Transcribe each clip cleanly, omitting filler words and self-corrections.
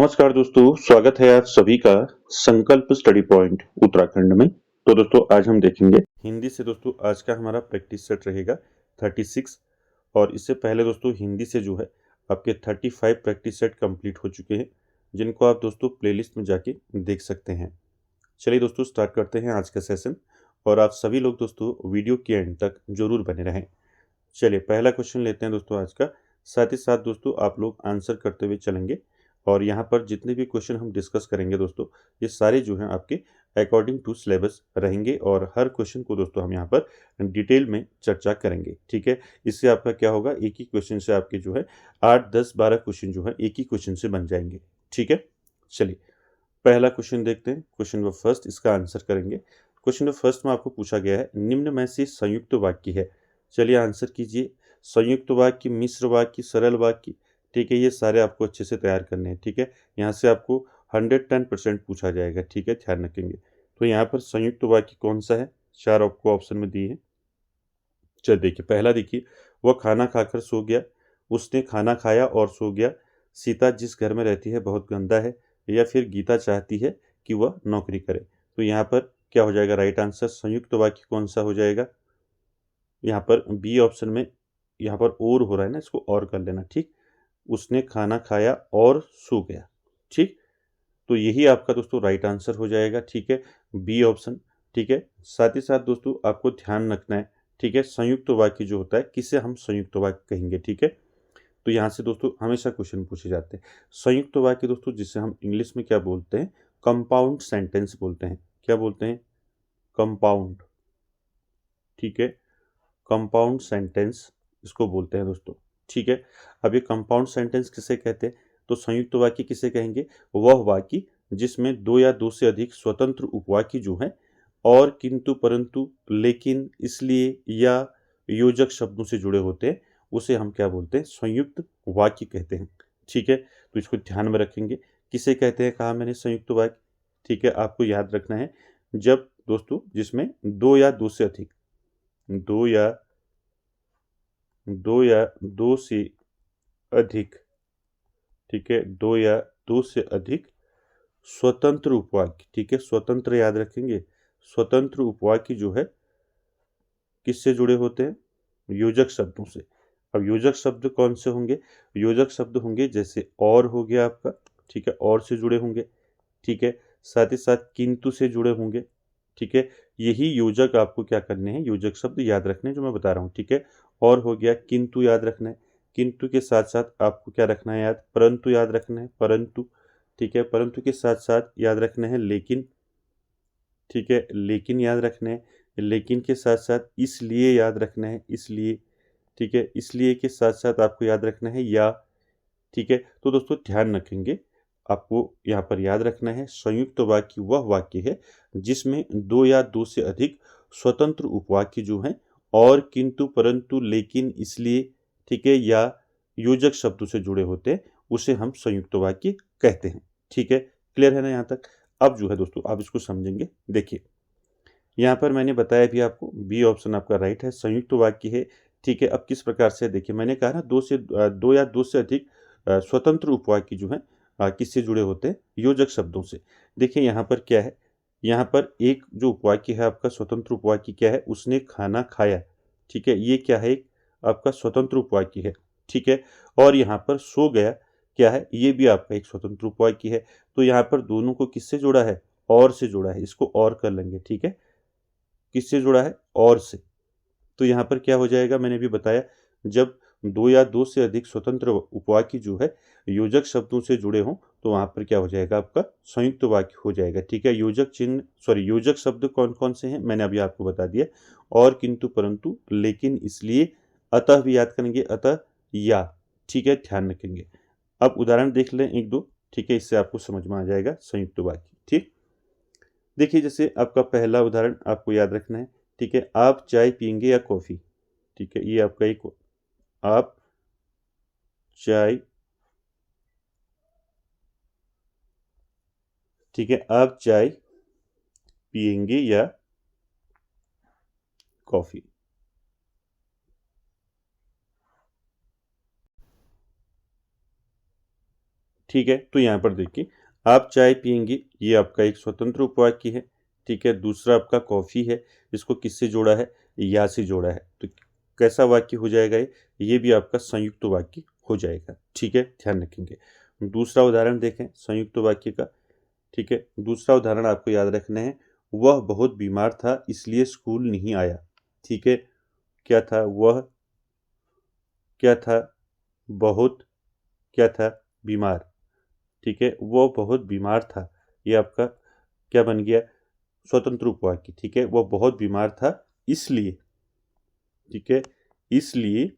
नमस्कार दोस्तों, स्वागत है आप सभी का संकल्प स्टडी पॉइंट उत्तराखंड में। तो दोस्तों आज हम देखेंगे हिंदी से। दोस्तों आज का हमारा प्रैक्टिस सेट रहेगा 36। और इससे पहले दोस्तों हिंदी से जो है आपके 35 प्रैक्टिस सेट कंप्लीट हो चुके हैं, जिनको आप दोस्तों प्लेलिस्ट में जाके देख सकते हैं। चलिए दोस्तों स्टार्ट करते हैं आज का सेशन, और आप सभी लोग दोस्तों वीडियो के एंड तक जरूर बने रहें। चलिए पहला क्वेश्चन लेते हैं दोस्तों आज का, साथ ही साथ दोस्तों आप लोग आंसर करते हुए चलेंगे। और यहाँ पर जितने भी क्वेश्चन हम डिस्कस करेंगे दोस्तों, ये सारे जो हैं आपके अकॉर्डिंग टू सिलेबस रहेंगे, और हर क्वेश्चन को दोस्तों हम यहाँ पर डिटेल में चर्चा करेंगे। ठीक है, इससे आपका क्या होगा, एक ही क्वेश्चन से आपके जो है 8, 10, 12 क्वेश्चन जो है एक ही क्वेश्चन से बन जाएंगे। ठीक है, चलिए पहला क्वेश्चन देखते हैं। क्वेश्चन नंबर फर्स्ट, इसका आंसर करेंगे। क्वेश्चन नंबर फर्स्ट में आपको पूछा गया है निम्न में से संयुक्त वाक्य है। चलिए आंसर कीजिए। संयुक्त वाक्य, मिश्र वाक्य, सरल वाक्य। ठीक है, ये सारे आपको अच्छे से तैयार करने हैं। ठीक है, यहाँ से आपको 110% पूछा जाएगा। ठीक है, ध्यान रखेंगे। तो यहाँ पर संयुक्त वाक्य कौन सा है, 4 आपको ऑप्शन में दिए हैं। चल देखिए, पहला देखिए, वह खाना खाकर सो गया, उसने खाना खाया और सो गया, सीता जिस घर में रहती है बहुत गंदा है, या फिर गीता चाहती है कि वह नौकरी करे। तो यहाँ पर क्या हो जाएगा राइट आंसर, संयुक्त वाक्य कौन सा हो जाएगा। यहाँ पर बी ऑप्शन में, यहाँ पर और हो रहा है ना, इसको और कर लेना। ठीक, उसने खाना खाया और सो गया। ठीक, तो यही आपका दोस्तों राइट आंसर हो जाएगा। ठीक है, बी ऑप्शन। ठीक है, साथ ही साथ दोस्तों आपको ध्यान रखना है। ठीक है, संयुक्त वाक्य जो होता है, किसे हम संयुक्त वाक्य कहेंगे। ठीक है, तो यहाँ से दोस्तों हमेशा क्वेश्चन पूछे जाते हैं। संयुक्त वाक्य दोस्तों जिसे हम इंग्लिश में क्या बोलते हैं, कंपाउंड सेंटेंस बोलते हैं। क्या बोलते हैं, कंपाउंड। ठीक है, कंपाउंड सेंटेंस इसको बोलते हैं दोस्तों। ठीक है, अब ये कंपाउंड सेंटेंस किसे कहते हैं, तो संयुक्त वाक्य किसे कहेंगे, वह वाक्य जिसमें दो या दो से अधिक स्वतंत्र उपवाक्य जो हैं और किंतु परंतु लेकिन इसलिए या योजक शब्दों से जुड़े होते हैं, उसे हम क्या बोलते हैं, संयुक्त वाक्य कहते हैं। ठीक है, तो इसको ध्यान में रखेंगे। किसे कहते हैं, कहा मैंने संयुक्त वाक्य। ठीक है, आपको याद रखना है, जब दोस्तों जिसमें दो या दो से अधिक, दो या दो से अधिक, ठीक है, दो या दो से अधिक स्वतंत्र उपवाक्य। ठीक है, स्वतंत्र याद रखेंगे। स्वतंत्र उपवाक्य जो है किससे जुड़े होते हैं, योजक शब्दों से। अब योजक शब्द कौन से होंगे, योजक शब्द होंगे जैसे और हो गया आपका। ठीक है, और से जुड़े होंगे। ठीक है, साथ ही साथ किंतु से जुड़े होंगे। ठीक है, यही योजक आपको क्या करने हैं, योजक शब्द याद रखने हैं जो मैं बता रहा हूँ। ठीक है, और हो गया, किंतु याद रखना है। किंतु के साथ साथ आपको क्या रखना है याद, परंतु याद रखना है, परंतु। ठीक है, परंतु के साथ साथ याद रखना है लेकिन। ठीक है, लेकिन याद रखना है। लेकिन के साथ साथ इसलिए याद रखना है, इसलिए। ठीक है, इसलिए के साथ साथ आपको याद रखना है या। ठीक है, तो दोस्तों ध्यान रखेंगे, आपको यहाँ पर याद रखना है संयुक्त वाक्य वह वाक्य है जिसमें दो या दो से अधिक स्वतंत्र उपवाक्य जो हैं और किंतु परंतु लेकिन इसलिए, ठीक है, या योजक शब्दों से जुड़े होते हैं, उसे हम संयुक्त वाक्य कहते हैं। ठीक है, क्लियर है ना यहाँ तक। अब जो है दोस्तों आप इसको समझेंगे। देखिए यहाँ पर मैंने बताया भी आपको, बी ऑप्शन आपका राइट है, संयुक्त वाक्य है। ठीक है, अब किस प्रकार से, देखिए मैंने कहा ना, दो या दो से अधिक स्वतंत्र उपवाक्य जो हैं किससे जुड़े होते हैं, योजक शब्दों से। देखिए यहाँ पर क्या है, यहाँ पर एक जो उपवाक्य है आपका स्वतंत्र उपवाक्य क्या है, उसने खाना खाया। ठीक है, ये क्या है, एक आपका स्वतंत्र उपवाक्य है। ठीक है, और यहाँ पर सो गया क्या है, ये भी आपका एक स्वतंत्र उपवाक्य है। तो यहाँ पर दोनों को किससे जोड़ा है, और से जोड़ा है। इसको और कर लेंगे। ठीक है, किससे जुड़ा है, और से। तो यहाँ पर क्या हो जाएगा, मैंने भी बताया, जब दो या दो से अधिक स्वतंत्र उपवाक्य जो है योजक शब्दों से जुड़े हों, तो वहाँ पर क्या हो जाएगा, आपका संयुक्त वाक्य हो जाएगा। ठीक है, योजक चिन्ह, सॉरी, योजक शब्द कौन कौन से हैं मैंने अभी आपको बता दिया, और किंतु परंतु लेकिन इसलिए, अतः भी याद करेंगे, अतः या। ठीक है, ध्यान रखेंगे। अब उदाहरण देख लें एक दो। ठीक है, इससे आपको समझ में आ जाएगा संयुक्त वाक्य। ठीक, देखिए जैसे आपका पहला उदाहरण आपको याद रखना है। ठीक है, आप चाय पियेंगे या कॉफ़ी। ठीक है, ये आपका एक, आप चाय, ठीक है, आप चाय पियेंगे या कॉफ़ी। ठीक है। तो यहाँ पर देखिए, आप चाय पियेंगे, ये आपका एक स्वतंत्र उपवाक्य है। ठीक है। दूसरा आपका कॉफ़ी है, इसको किससे जोड़ा है? या से जोड़ा है। तो कैसा वाक्य हो जाएगा ये भी आपका संयुक्त वाक्य हो जाएगा। ठीक है, ध्यान रखेंगे। दूसरा उदाहरण देखें संयुक्त वाक्य का। ठीक है, दूसरा उदाहरण आपको याद रखना है, वह बहुत बीमार था इसलिए स्कूल नहीं आया। ठीक है, क्या था वह, क्या था बहुत, क्या था बीमार। ठीक है, वो बहुत बीमार था, ये आपका क्या बन गया? स्वतंत्र उपवाक्य। ठीक है, वो बहुत बीमार था इसलिए। ठीक है, इसलिए,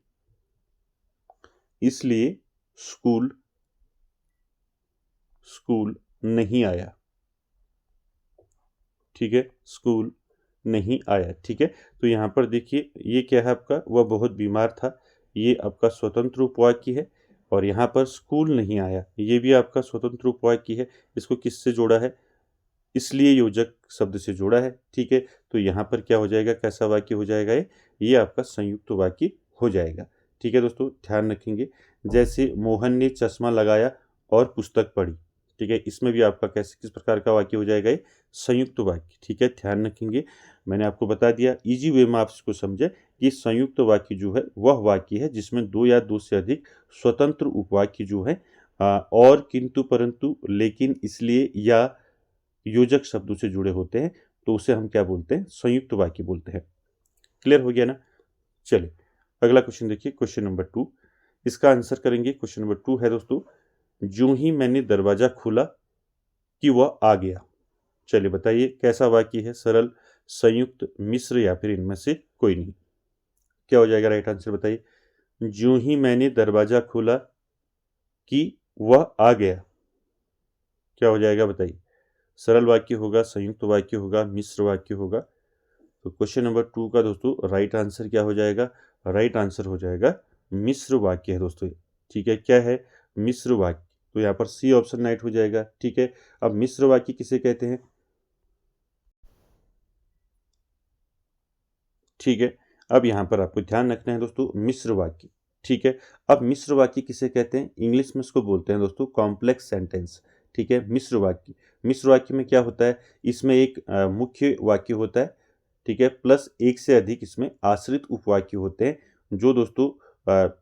इसलिए स्कूल, स्कूल नहीं आया। ठीक है, स्कूल नहीं आया। ठीक है, तो यहाँ पर देखिए ये क्या है आपका, वह बहुत बीमार था, ये आपका स्वतंत्र उपवाक्य है। और यहाँ पर स्कूल नहीं आया, ये भी आपका स्वतंत्र उपवाक्य है। इसको किससे जोड़ा है? इसलिए योजक शब्द से जोड़ा है। ठीक है, तो यहाँ पर क्या हो जाएगा, कैसा वाक्य हो जाएगा ये आपका संयुक्त वाक्य हो जाएगा। ठीक है दोस्तों, ध्यान रखेंगे। जैसे मोहन ने चश्मा लगाया और पुस्तक पढ़ी। ठीक है, इसमें भी आपका कैसे किस प्रकार का वाक्य हो जाएगा ये? संयुक्त वाक्य। ठीक है, ध्यान रखेंगे। मैंने आपको बता दिया इजी वे में आप इसको समझे कि संयुक्त वाक्य जो है वह वाक्य है जिसमें दो या दो से अधिक स्वतंत्र उपवाक्य जो है और, किंतु, परंतु, लेकिन, इसलिए या योजक शब्दों से जुड़े होते हैं, तो उसे हम क्या बोलते हैं? संयुक्त वाक्य बोलते हैं। क्लियर हो गया ना? चलिए अगला क्वेश्चन देखिए, क्वेश्चन नंबर 2। इसका आंसर करेंगे। क्वेश्चन नंबर 2 है दोस्तों, यूं ही मैंने दरवाजा खोला कि वह आ गया। चलिए बताइए कैसा वाक्य है? सरल, संयुक्त, मिश्र या फिर इनमें से कोई नहीं। क्या हो जाएगा राइट आंसर बताइए? यूं ही मैंने दरवाजा खोला कि वह आ गया। क्या हो जाएगा बताइए? सरल वाक्य होगा, संयुक्त वाक्य होगा, मिश्र वाक्य होगा? तो क्वेश्चन नंबर 2 का दोस्तों राइट आंसर क्या हो जाएगा? राइट आंसर हो जाएगा मिश्र वाक्य है दोस्तों। ठीक है, क्या है? मिश्र वाक्य। तो यहाँ पर सी ऑप्शन राइट हो जाएगा। ठीक है, अब मिश्र वाक्य किसे कहते हैं? ठीक है, अब यहाँ पर आपको ध्यान रखना है दोस्तों, मिश्र वाक्य। ठीक है, अब मिश्र वाक्य किसे कहते हैं? इंग्लिश में इसको बोलते हैं दोस्तों कॉम्प्लेक्स सेंटेंस। ठीक है, मिश्र वाक्य। मिश्र वाक्य में क्या होता है? इसमें एक मुख्य वाक्य होता है। ठीक है, प्लस एक से अधिक इसमें आश्रित उपवाक्य होते हैं जो दोस्तों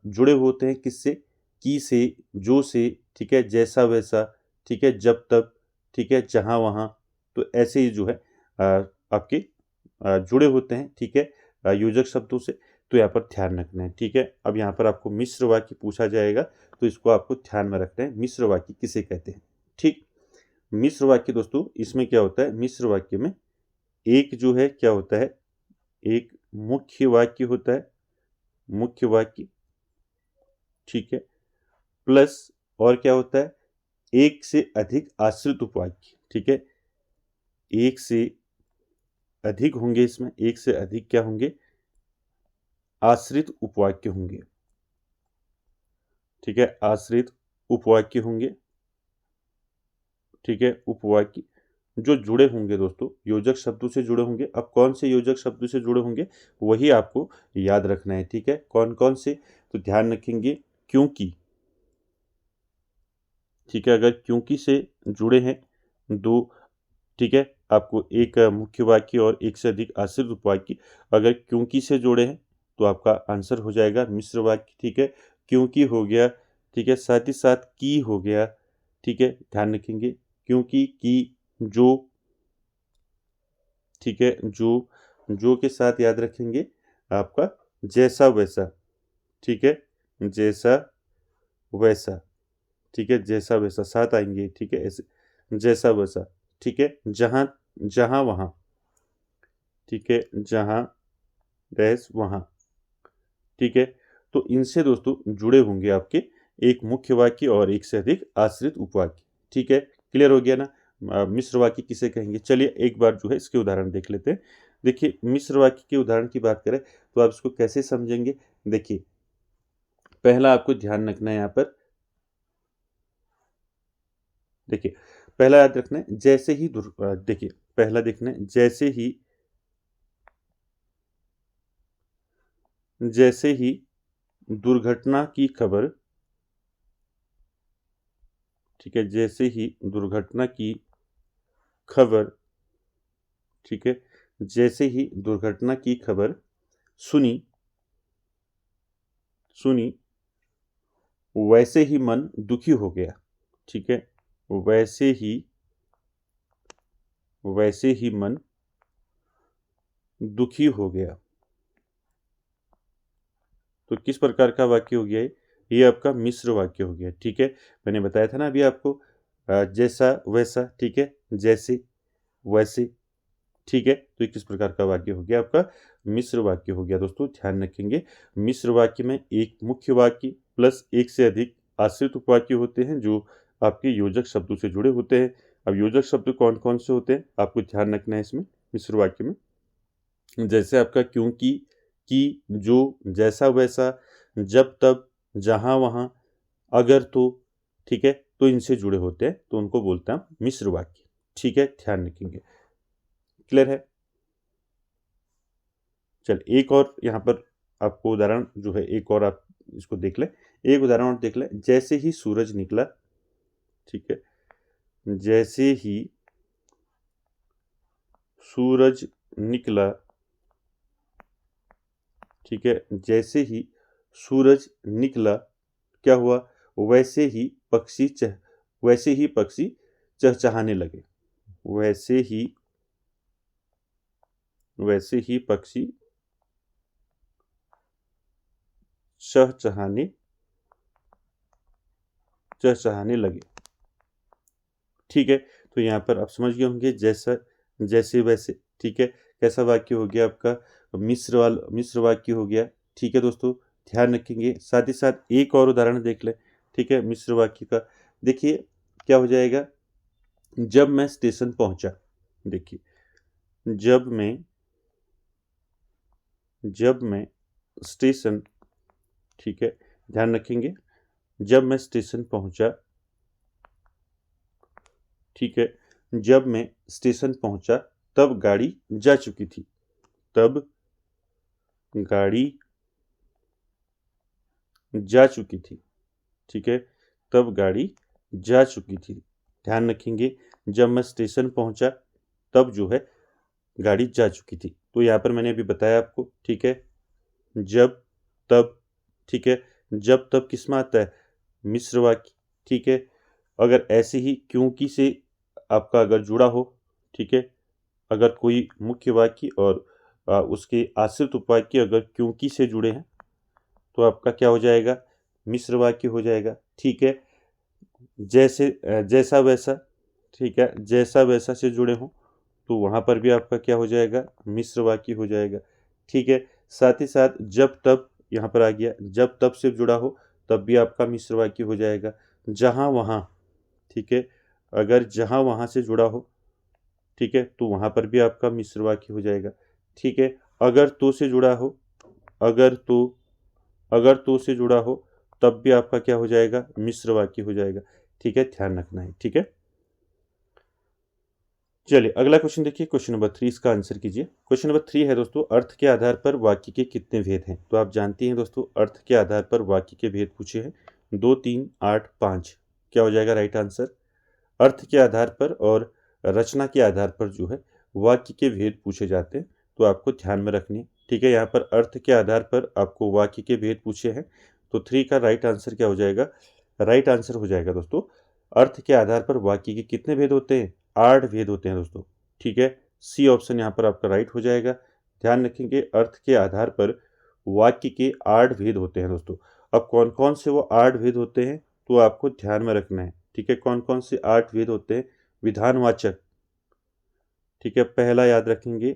जुड़े होते हैं किससे? की से, जो से। ठीक है, जैसा वैसा। ठीक है, जब तब। ठीक है, जहाँ वहाँ। तो ऐसे ही जो है आपके जुड़े होते हैं। ठीक है, योजक शब्दों से। तो यहाँ पर ध्यान रखना है। ठीक है, अब यहाँ पर आपको मिश्र वाक्य पूछा जाएगा, तो इसको आपको ध्यान में रखना है। मिश्र वाक्य किसे कहते हैं? ठीक, मिश्र वाक्य दोस्तों इसमें क्या होता है? मिश्र वाक्य में एक जो है क्या होता है? एक मुख्य वाक्य होता है, मुख्य वाक्य। ठीक है, प्लस और क्या होता है? एक से अधिक आश्रित उपवाक्य। ठीक है, एक से अधिक होंगे, इसमें एक से अधिक क्या होंगे? आश्रित उपवाक्य होंगे। ठीक है, आश्रित उपवाक्य होंगे। ठीक है, उपवाक्य जो जुड़े होंगे दोस्तों योजक शब्दों से जुड़े होंगे। अब कौन से योजक शब्दों से जुड़े होंगे वही आपको याद रखना है। ठीक है, कौन कौन से? तो ध्यान रखेंगे, क्योंकि। ठीक है, अगर क्योंकि से जुड़े हैं दो, ठीक है, आपको एक मुख्य वाक्य और एक से अधिक आश्रित उपवाक्य, अगर क्योंकि से जोड़े हैं तो आपका आंसर हो जाएगा मिश्र वाक्य। ठीक है, क्योंकि हो गया। ठीक है, साथ ही साथ की हो गया। ठीक है, ध्यान रखेंगे, क्योंकि, की, जो। ठीक है, जो के साथ याद रखेंगे आपका जैसा वैसा। ठीक है, जैसा वैसा। ठीक है, जैसा वैसा साथ आएंगे। ठीक है, ऐसे जैसा वैसा। ठीक है, जहाँ, जहाँ वहाँ। ठीक है, जहाँ डैश वहाँ। ठीक है, तो इनसे दोस्तों जुड़े होंगे आपके एक मुख्य वाक्य और एक से अधिक आश्रित उपवाक्य। ठीक है, क्लियर हो गया ना? मिश्र वाक्य किसे कहेंगे? चलिए एक बार जो है इसके उदाहरण देख लेते हैं। देखिए मिश्र वाक्य के उदाहरण की बात करें तो आप इसको कैसे समझेंगे? देखिए पहला आपको ध्यान रखना है यहाँ पर। देखिए पहला याद रखना है, जैसे ही देखिए पहला देखना है, जैसे ही दुर्घटना की खबर। ठीक है, जैसे ही दुर्घटना की खबर, ठीक है, जैसे ही दुर्घटना की खबर सुनी वैसे ही मन दुखी हो गया। ठीक है, वैसे ही मन दुखी हो गया। तो किस प्रकार का वाक्य हो गया ये आपका मिश्र वाक्य हो गया। ठीक है, मैंने बताया था ना अभी आपको, जैसा वैसा, ठीक है, जैसे वैसे, ठीक है। तो ये किस प्रकार का वाक्य हो गया आपका मिश्र वाक्य हो गया। दोस्तों ध्यान रखेंगे, मिश्र वाक्य में एक मुख्य वाक्य प्लस एक से अधिक आश्रित उपवाक्य होते हैं जो आपके योजक शब्दों से जुड़े होते हैं। अब योजक शब्द कौन कौन से होते हैं आपको ध्यान रखना है इसमें मिश्र वाक्य में। जैसे आपका क्योंकि, कि, जो, जैसा वैसा, जब तब, जहां वहां, अगर तो, ठीक है, तो इनसे जुड़े होते हैं तो उनको बोलते हैं मिश्र वाक्य। ठीक है, ध्यान रखेंगे। क्लियर है। चल एक और यहाँ पर आपको उदाहरण जो है एक और आप इसको देख लें, एक उदाहरण और देख लें। जैसे ही सूरज निकला, ठीक है, जैसे ही सूरज निकला, ठीक है, जैसे ही सूरज निकला क्या हुआ, वैसे ही पक्षी चहचहाने लगे। वैसे ही पक्षी चहचहाने लगे। ठीक है, तो यहाँ पर आप समझ गए होंगे जैसा जैसे वैसे। ठीक है, कैसा वाक्य हो गया आपका मिश्र वाक्य हो गया। ठीक है दोस्तों, ध्यान रखेंगे। साथ ही साथ एक और उदाहरण देख लें। ठीक है, मिश्र वाक्य का देखिए क्या हो जाएगा। जब मैं स्टेशन पहुंचा, देखिए जब मैं स्टेशन, ठीक है, ध्यान रखेंगे, जब मैं स्टेशन पहुंचा, ठीक है, जब मैं स्टेशन पहुंचा तब गाड़ी जा चुकी थी। तब गाड़ी जा चुकी थी। ठीक है, तब गाड़ी जा चुकी थी। ध्यान रखेंगे, जब मैं स्टेशन पहुंचा तब जो है गाड़ी जा चुकी थी। तो यहाँ पर मैंने अभी बताया आपको। ठीक है, जब तब, ठीक है, जब तब किस में आता है मिश्र वाक्य। ठीक है, अगर ऐसे ही क्योंकि से आपका अगर जुड़ा हो, ठीक है, अगर कोई मुख्य वाक्य और उसके आश्रित उपवाक्य अगर क्योंकि से जुड़े हैं तो आपका क्या हो जाएगा मिश्र वाक्य हो जाएगा। ठीक है, जैसा वैसा, ठीक है, जैसा वैसा से जुड़े हों तो वहाँ पर भी आपका क्या हो जाएगा मिश्र वाक्य हो जाएगा। ठीक है, साथ ही साथ जब तब यहाँ पर आ गया, जब तब से जुड़ा हो तब भी आपका मिश्र वाक्य हो जाएगा। जहाँ वहाँ, ठीक है, अगर जहाँ वहाँ से जुड़ा हो, ठीक है, तो वहाँ पर भी आपका मिश्र वाक्य हो जाएगा। ठीक है, अगर तो से जुड़ा हो, अगर तो से जुड़ा हो तब भी आपका क्या हो जाएगा मिश्र वाक्य हो जाएगा। ठीक है, ध्यान रखना है। ठीक है, चलिए अगला क्वेश्चन देखिए, क्वेश्चन नंबर 3, इसका आंसर कीजिए। क्वेश्चन नंबर 3 है दोस्तों, अर्थ के आधार पर वाक्य के कितने भेद हैं। तो आप जानती हैं दोस्तों, अर्थ के आधार पर वाक्य के भेद पूछे हैं 2, 3, 8, 5। क्या हो जाएगा राइट आंसर। अर्थ के आधार पर और रचना के आधार पर जो है वाक्य के भेद पूछे जाते हैं, तो आपको ध्यान में रखनी है। ठीक है, यहाँ पर अर्थ के आधार पर आपको वाक्य के भेद पूछे हैं, तो 3 का राइट आंसर क्या हो जाएगा, राइट आंसर हो जाएगा दोस्तों, अर्थ के आधार पर वाक्य के कितने भेद होते हैं, 8 भेद होते हैं दोस्तों। ठीक है, सी ऑप्शन यहाँ पर आपका राइट हो जाएगा। ध्यान रखेंगे, अर्थ के आधार पर वाक्य के 8 भेद होते हैं दोस्तों। अब कौन कौन से वो 8 भेद होते हैं तो आपको ध्यान में रखना है। ठीक है, कौन कौन से 8 भेद होते हैं। विधानवाचक, ठीक है, पहला याद रखेंगे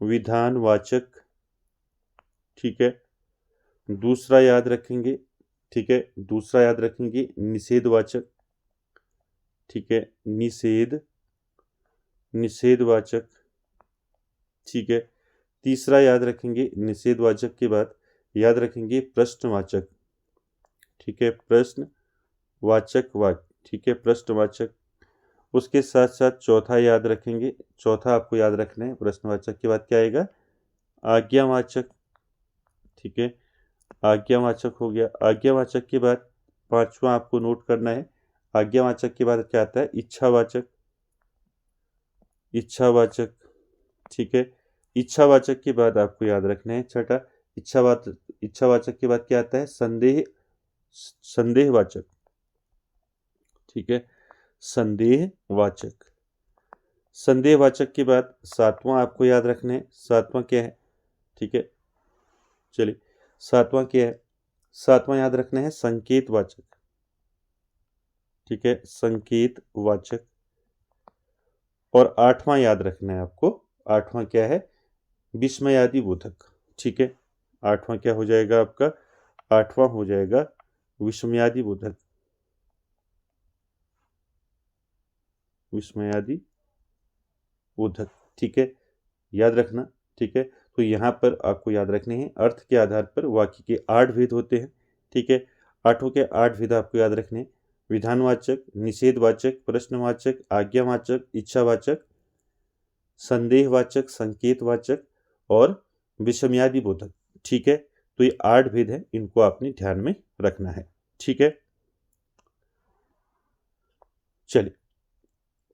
विधानवाचक। ठीक है, दूसरा याद रखेंगे, ठीक है, दूसरा याद रखेंगे निषेधवाचक। ठीक है, निषेधवाचक। ठीक है, तीसरा याद रखेंगे निषेधवाचक के बाद याद रखेंगे प्रश्नवाचक। ठीक है, प्रश्नवाचक वाक्य। ठीक है, प्रश्नवाचक। उसके साथ साथ चौथा याद रखेंगे, चौथा आपको याद रखना है प्रश्नवाचक के बाद क्या आएगा, आज्ञावाचक। ठीक है, आज्ञावाचक हो गया। आज्ञावाचक के बाद पांचवा आपको नोट करना है आज्ञावाचक के बाद क्या आता है? इच्छावाचक, इच्छावाचक, ठीक है। इच्छावाचक के बाद आपको याद रखना है छठा, इच्छावाचक के बाद क्या आता है? संदेहवाचक, ठीक है, संदेहवाचक। संदेहवाचक के बाद सातवां आपको याद रखना है, सातवां क्या है? ठीक है, चलिए सातवां क्या है? सातवां याद रखना है संकेतवाचक, ठीक है, संकेतवाचक। और आठवां याद रखना है आपको, आठवां क्या है? विस्मयादि बोधक, ठीक है। आठवां क्या हो जाएगा आपका? आठवां हो जाएगा विस्मयादि बोधक, विस्मयादि बोधक, ठीक है, याद रखना, ठीक है। तो यहाँ पर आपको याद रखने हैं अर्थ के आधार पर वाक्य के 8 भेद होते हैं, ठीक है। आठों के 8 भेद आपको याद रखने हैं, विधानवाचक, निषेधवाचक, प्रश्नवाचक, आज्ञावाचक, इच्छावाचक, संदेहवाचक, संकेतवाचक और विषमयादि बोधक, ठीक है। तो ये 8 भेद हैं, इनको आपने ध्यान में रखना है, ठीक है। चलिए,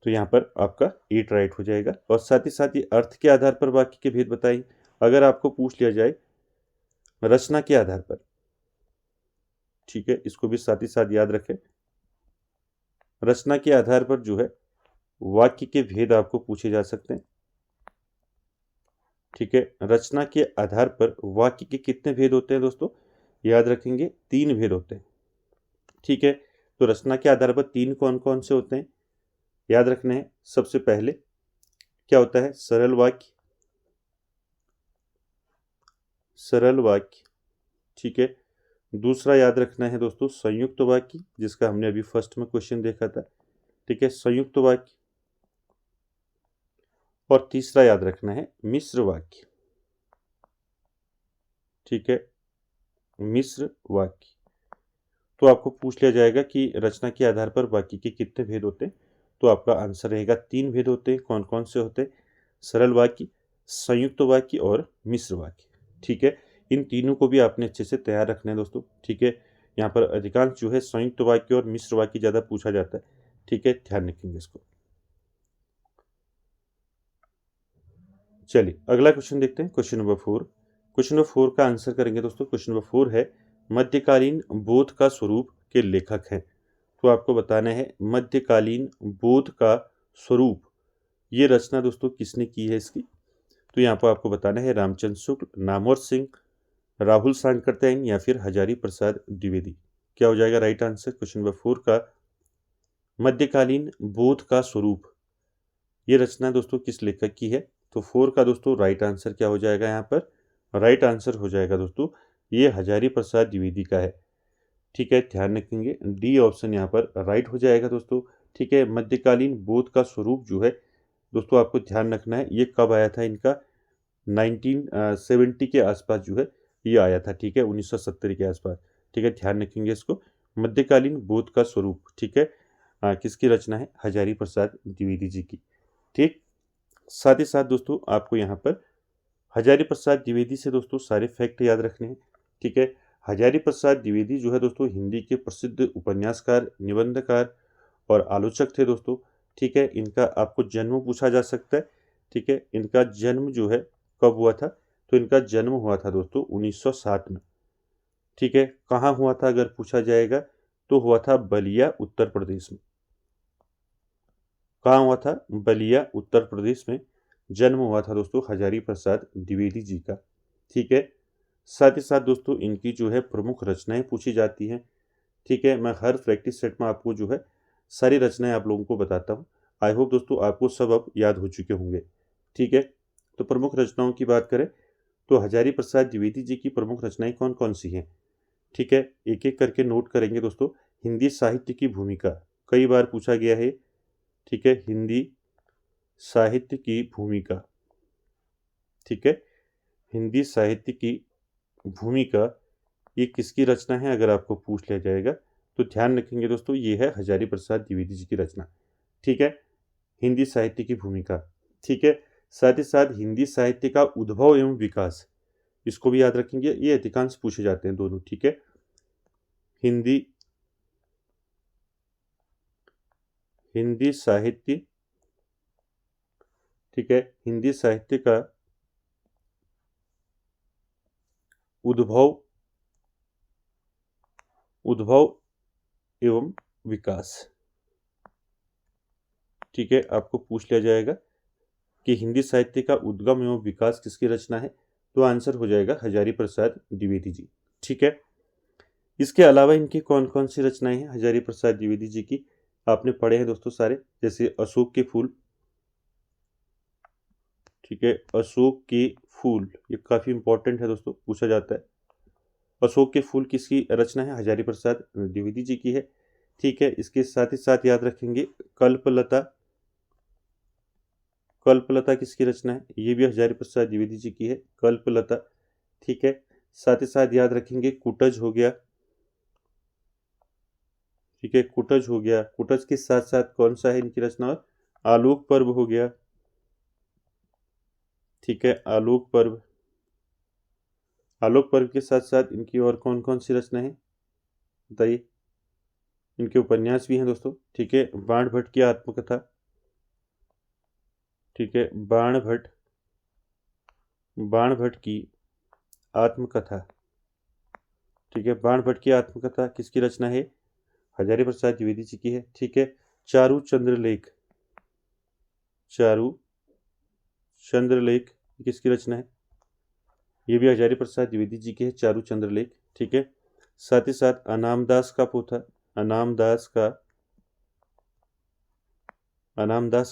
तो यहाँ पर आपका 8 राइट हो जाएगा। और साथ ही साथ ये अर्थ के आधार पर वाक्य के भेद बताइए। अगर आपको पूछ लिया जाए रचना के आधार पर, ठीक है, इसको भी साथ ही साथ याद रखें। रचना के आधार पर जो है वाक्य के भेद आपको पूछे जा सकते हैं, ठीक है। रचना के आधार पर वाक्य के कितने भेद होते हैं दोस्तों? याद रखेंगे 3 भेद होते हैं, ठीक है। तो रचना के आधार पर 3 कौन कौन से होते हैं? याद रखना है, सबसे पहले क्या होता है? सरल वाक्य, सरल वाक्य, ठीक है। दूसरा याद रखना है दोस्तों संयुक्त वाक्य, जिसका हमने अभी फर्स्ट में क्वेश्चन देखा था, ठीक है, संयुक्त वाक्य। और तीसरा याद रखना है मिश्र वाक्य, ठीक है, मिश्र वाक्य। तो आपको पूछ लिया जाएगा कि रचना के आधार पर वाक्य के कितने भेद होते हैं, तो आपका आंसर रहेगा 3 भेद होते हैं। कौन कौन से होते हैं? सरल वाक्य, संयुक्त वाक्य और मिश्र वाक्य, ठीक है। इन तीनों को भी आपने अच्छे से तैयार रखना है दोस्तों, ठीक है। यहाँ पर अधिकांश जो है संयुक्त वाक्य और मिश्र वाक्य ज़्यादा पूछा जाता है, ठीक है, ध्यान रखेंगे इसको। चलिए अगला क्वेश्चन देखते हैं, क्वेश्चन नंबर 4। क्वेश्चन नंबर 4 का आंसर करेंगे दोस्तों। क्वेश्चन नंबर 4 है मध्यकालीन बोध का स्वरूप के लेखक हैं। तो आपको बताना है मध्यकालीन बोध का स्वरूप, ये रचना दोस्तों किसने की है इसकी? तो यहाँ पर आपको बताना है रामचंद्र शुक्ल, नामवर सिंह, राहुल सांकृत्यायन या फिर हजारी प्रसाद द्विवेदी। क्या हो जाएगा राइट आंसर क्वेश्चन नंबर 4 का? मध्यकालीन बोध का स्वरूप, ये रचना दोस्तों किस लेखक की है? तो 4 का दोस्तों राइट आंसर क्या हो जाएगा? यहाँ पर राइट आंसर हो जाएगा दोस्तों ये हजारी प्रसाद द्विवेदी का है, ठीक है, ध्यान रखेंगे डी ऑप्शन यहाँ पर राइट हो जाएगा दोस्तों, ठीक है। मध्यकालीन बोध का स्वरूप जो है दोस्तों आपको ध्यान रखना है, ये कब आया था? इनका 1970 के आसपास जो है ये आया था, ठीक है, 1970 के आसपास, ठीक है, ध्यान रखेंगे इसको। मध्यकालीन बोध का स्वरूप, ठीक है, किसकी रचना है? हजारी प्रसाद द्विवेदी जी की, ठीक। साथ ही साथ दोस्तों आपको यहाँ पर हजारी प्रसाद द्विवेदी से दोस्तों सारे फैक्ट याद रखने हैं, ठीक है। हजारी प्रसाद द्विवेदी जो है दोस्तों हिंदी के प्रसिद्ध उपन्यासकार, निबंधकार और आलोचक थे दोस्तों, ठीक है। इनका आपको जन्म पूछा जा सकता है, ठीक है। इनका जन्म जो है कब हुआ था? तो इनका जन्म हुआ था दोस्तों 1907 में, ठीक है। कहाँ हुआ था अगर पूछा जाएगा तो हुआ था बलिया उत्तर प्रदेश में। कहाँ हुआ था? बलिया उत्तर प्रदेश में जन्म हुआ था दोस्तों हजारी प्रसाद द्विवेदी जी का, ठीक है। साथ ही साथ दोस्तों इनकी जो है प्रमुख रचनाएं पूछी जाती हैं, ठीक है। मैं हर प्रैक्टिस सेट में आपको जो है सारी रचनाएं आप लोगों को बताता हूँ। आई होप दोस्तों आपको सब अब याद हो चुके होंगे, ठीक है। तो प्रमुख रचनाओं की बात करें तो हजारी प्रसाद द्विवेदी जी की प्रमुख रचनाएं कौन कौन सी हैं, ठीक है, एक एक करके नोट करेंगे दोस्तों। हिंदी साहित्य की भूमिका, कई बार पूछा गया है, ठीक है, हिंदी साहित्य की भूमिका, ठीक है, हिंदी साहित्य की भूमिका, ये किसकी रचना है अगर आपको पूछ लिया जाएगा तो ध्यान रखेंगे दोस्तों ये है हजारी प्रसाद द्विवेदी जी की रचना, ठीक है, हिंदी साहित्य की भूमिका, ठीक है। साथ ही साथ हिंदी साहित्य का उद्भव एवं विकास, इसको भी याद रखेंगे, ये अधिकांश पूछे जाते हैं दोनों, ठीक है। हिंदी हिंदी साहित्य, ठीक है, हिंदी साहित्य का उद्भव एवं विकास। ठीक है, आपको पूछ लिया जाएगा कि हिंदी साहित्य का उद्गम एवं विकास किसकी रचना है, तो आंसर हो जाएगा हजारी प्रसाद द्विवेदी जी। ठीक है, इसके अलावा इनकी कौन कौन सी रचनाएं हैं हजारी प्रसाद द्विवेदी जी की, आपने पढ़े हैं दोस्तों सारे, जैसे अशोक के फूल। ठीक है, अशोक के फूल ये काफी इंपॉर्टेंट है दोस्तों, पूछा जाता है। अशोक के फूल किसकी रचना है, हजारी प्रसाद द्विवेदी जी की है। ठीक है, इसके साथ ही साथ याद रखेंगे कल्पलता। कल्पलता किसकी रचना है, ये भी हजारी प्रसाद द्विवेदी जी की है, कल्पलता। ठीक है, साथ ही साथ याद रखेंगे कुटज हो गया। ठीक है, कुटज हो गया, कुटज के साथ साथ कौन सा है इनकी रचना, आलोक पर्व हो गया। ठीक है, आलोक पर्व। आलोक पर्व के साथ साथ इनकी और कौन कौन सी रचना है बताइए, इनके उपन्यास भी हैं दोस्तों। ठीक है, बाण भट्ट की आत्मकथा। ठीक है, बाण भट्ट की आत्मकथा। ठीक है, बाण भट्ट की आत्मकथा किसकी रचना है, हजारी प्रसाद द्विवेदी जी की है। ठीक है, चारु चंद्रलेख। चारु चंद्रलेख किसकी रचना है, ये भी हजारी प्रसाद द्विवेदी जी की है, चारु चंद्रलेख। ठीक है, साथ ही साथ अनामदास का पोथा। अनामदास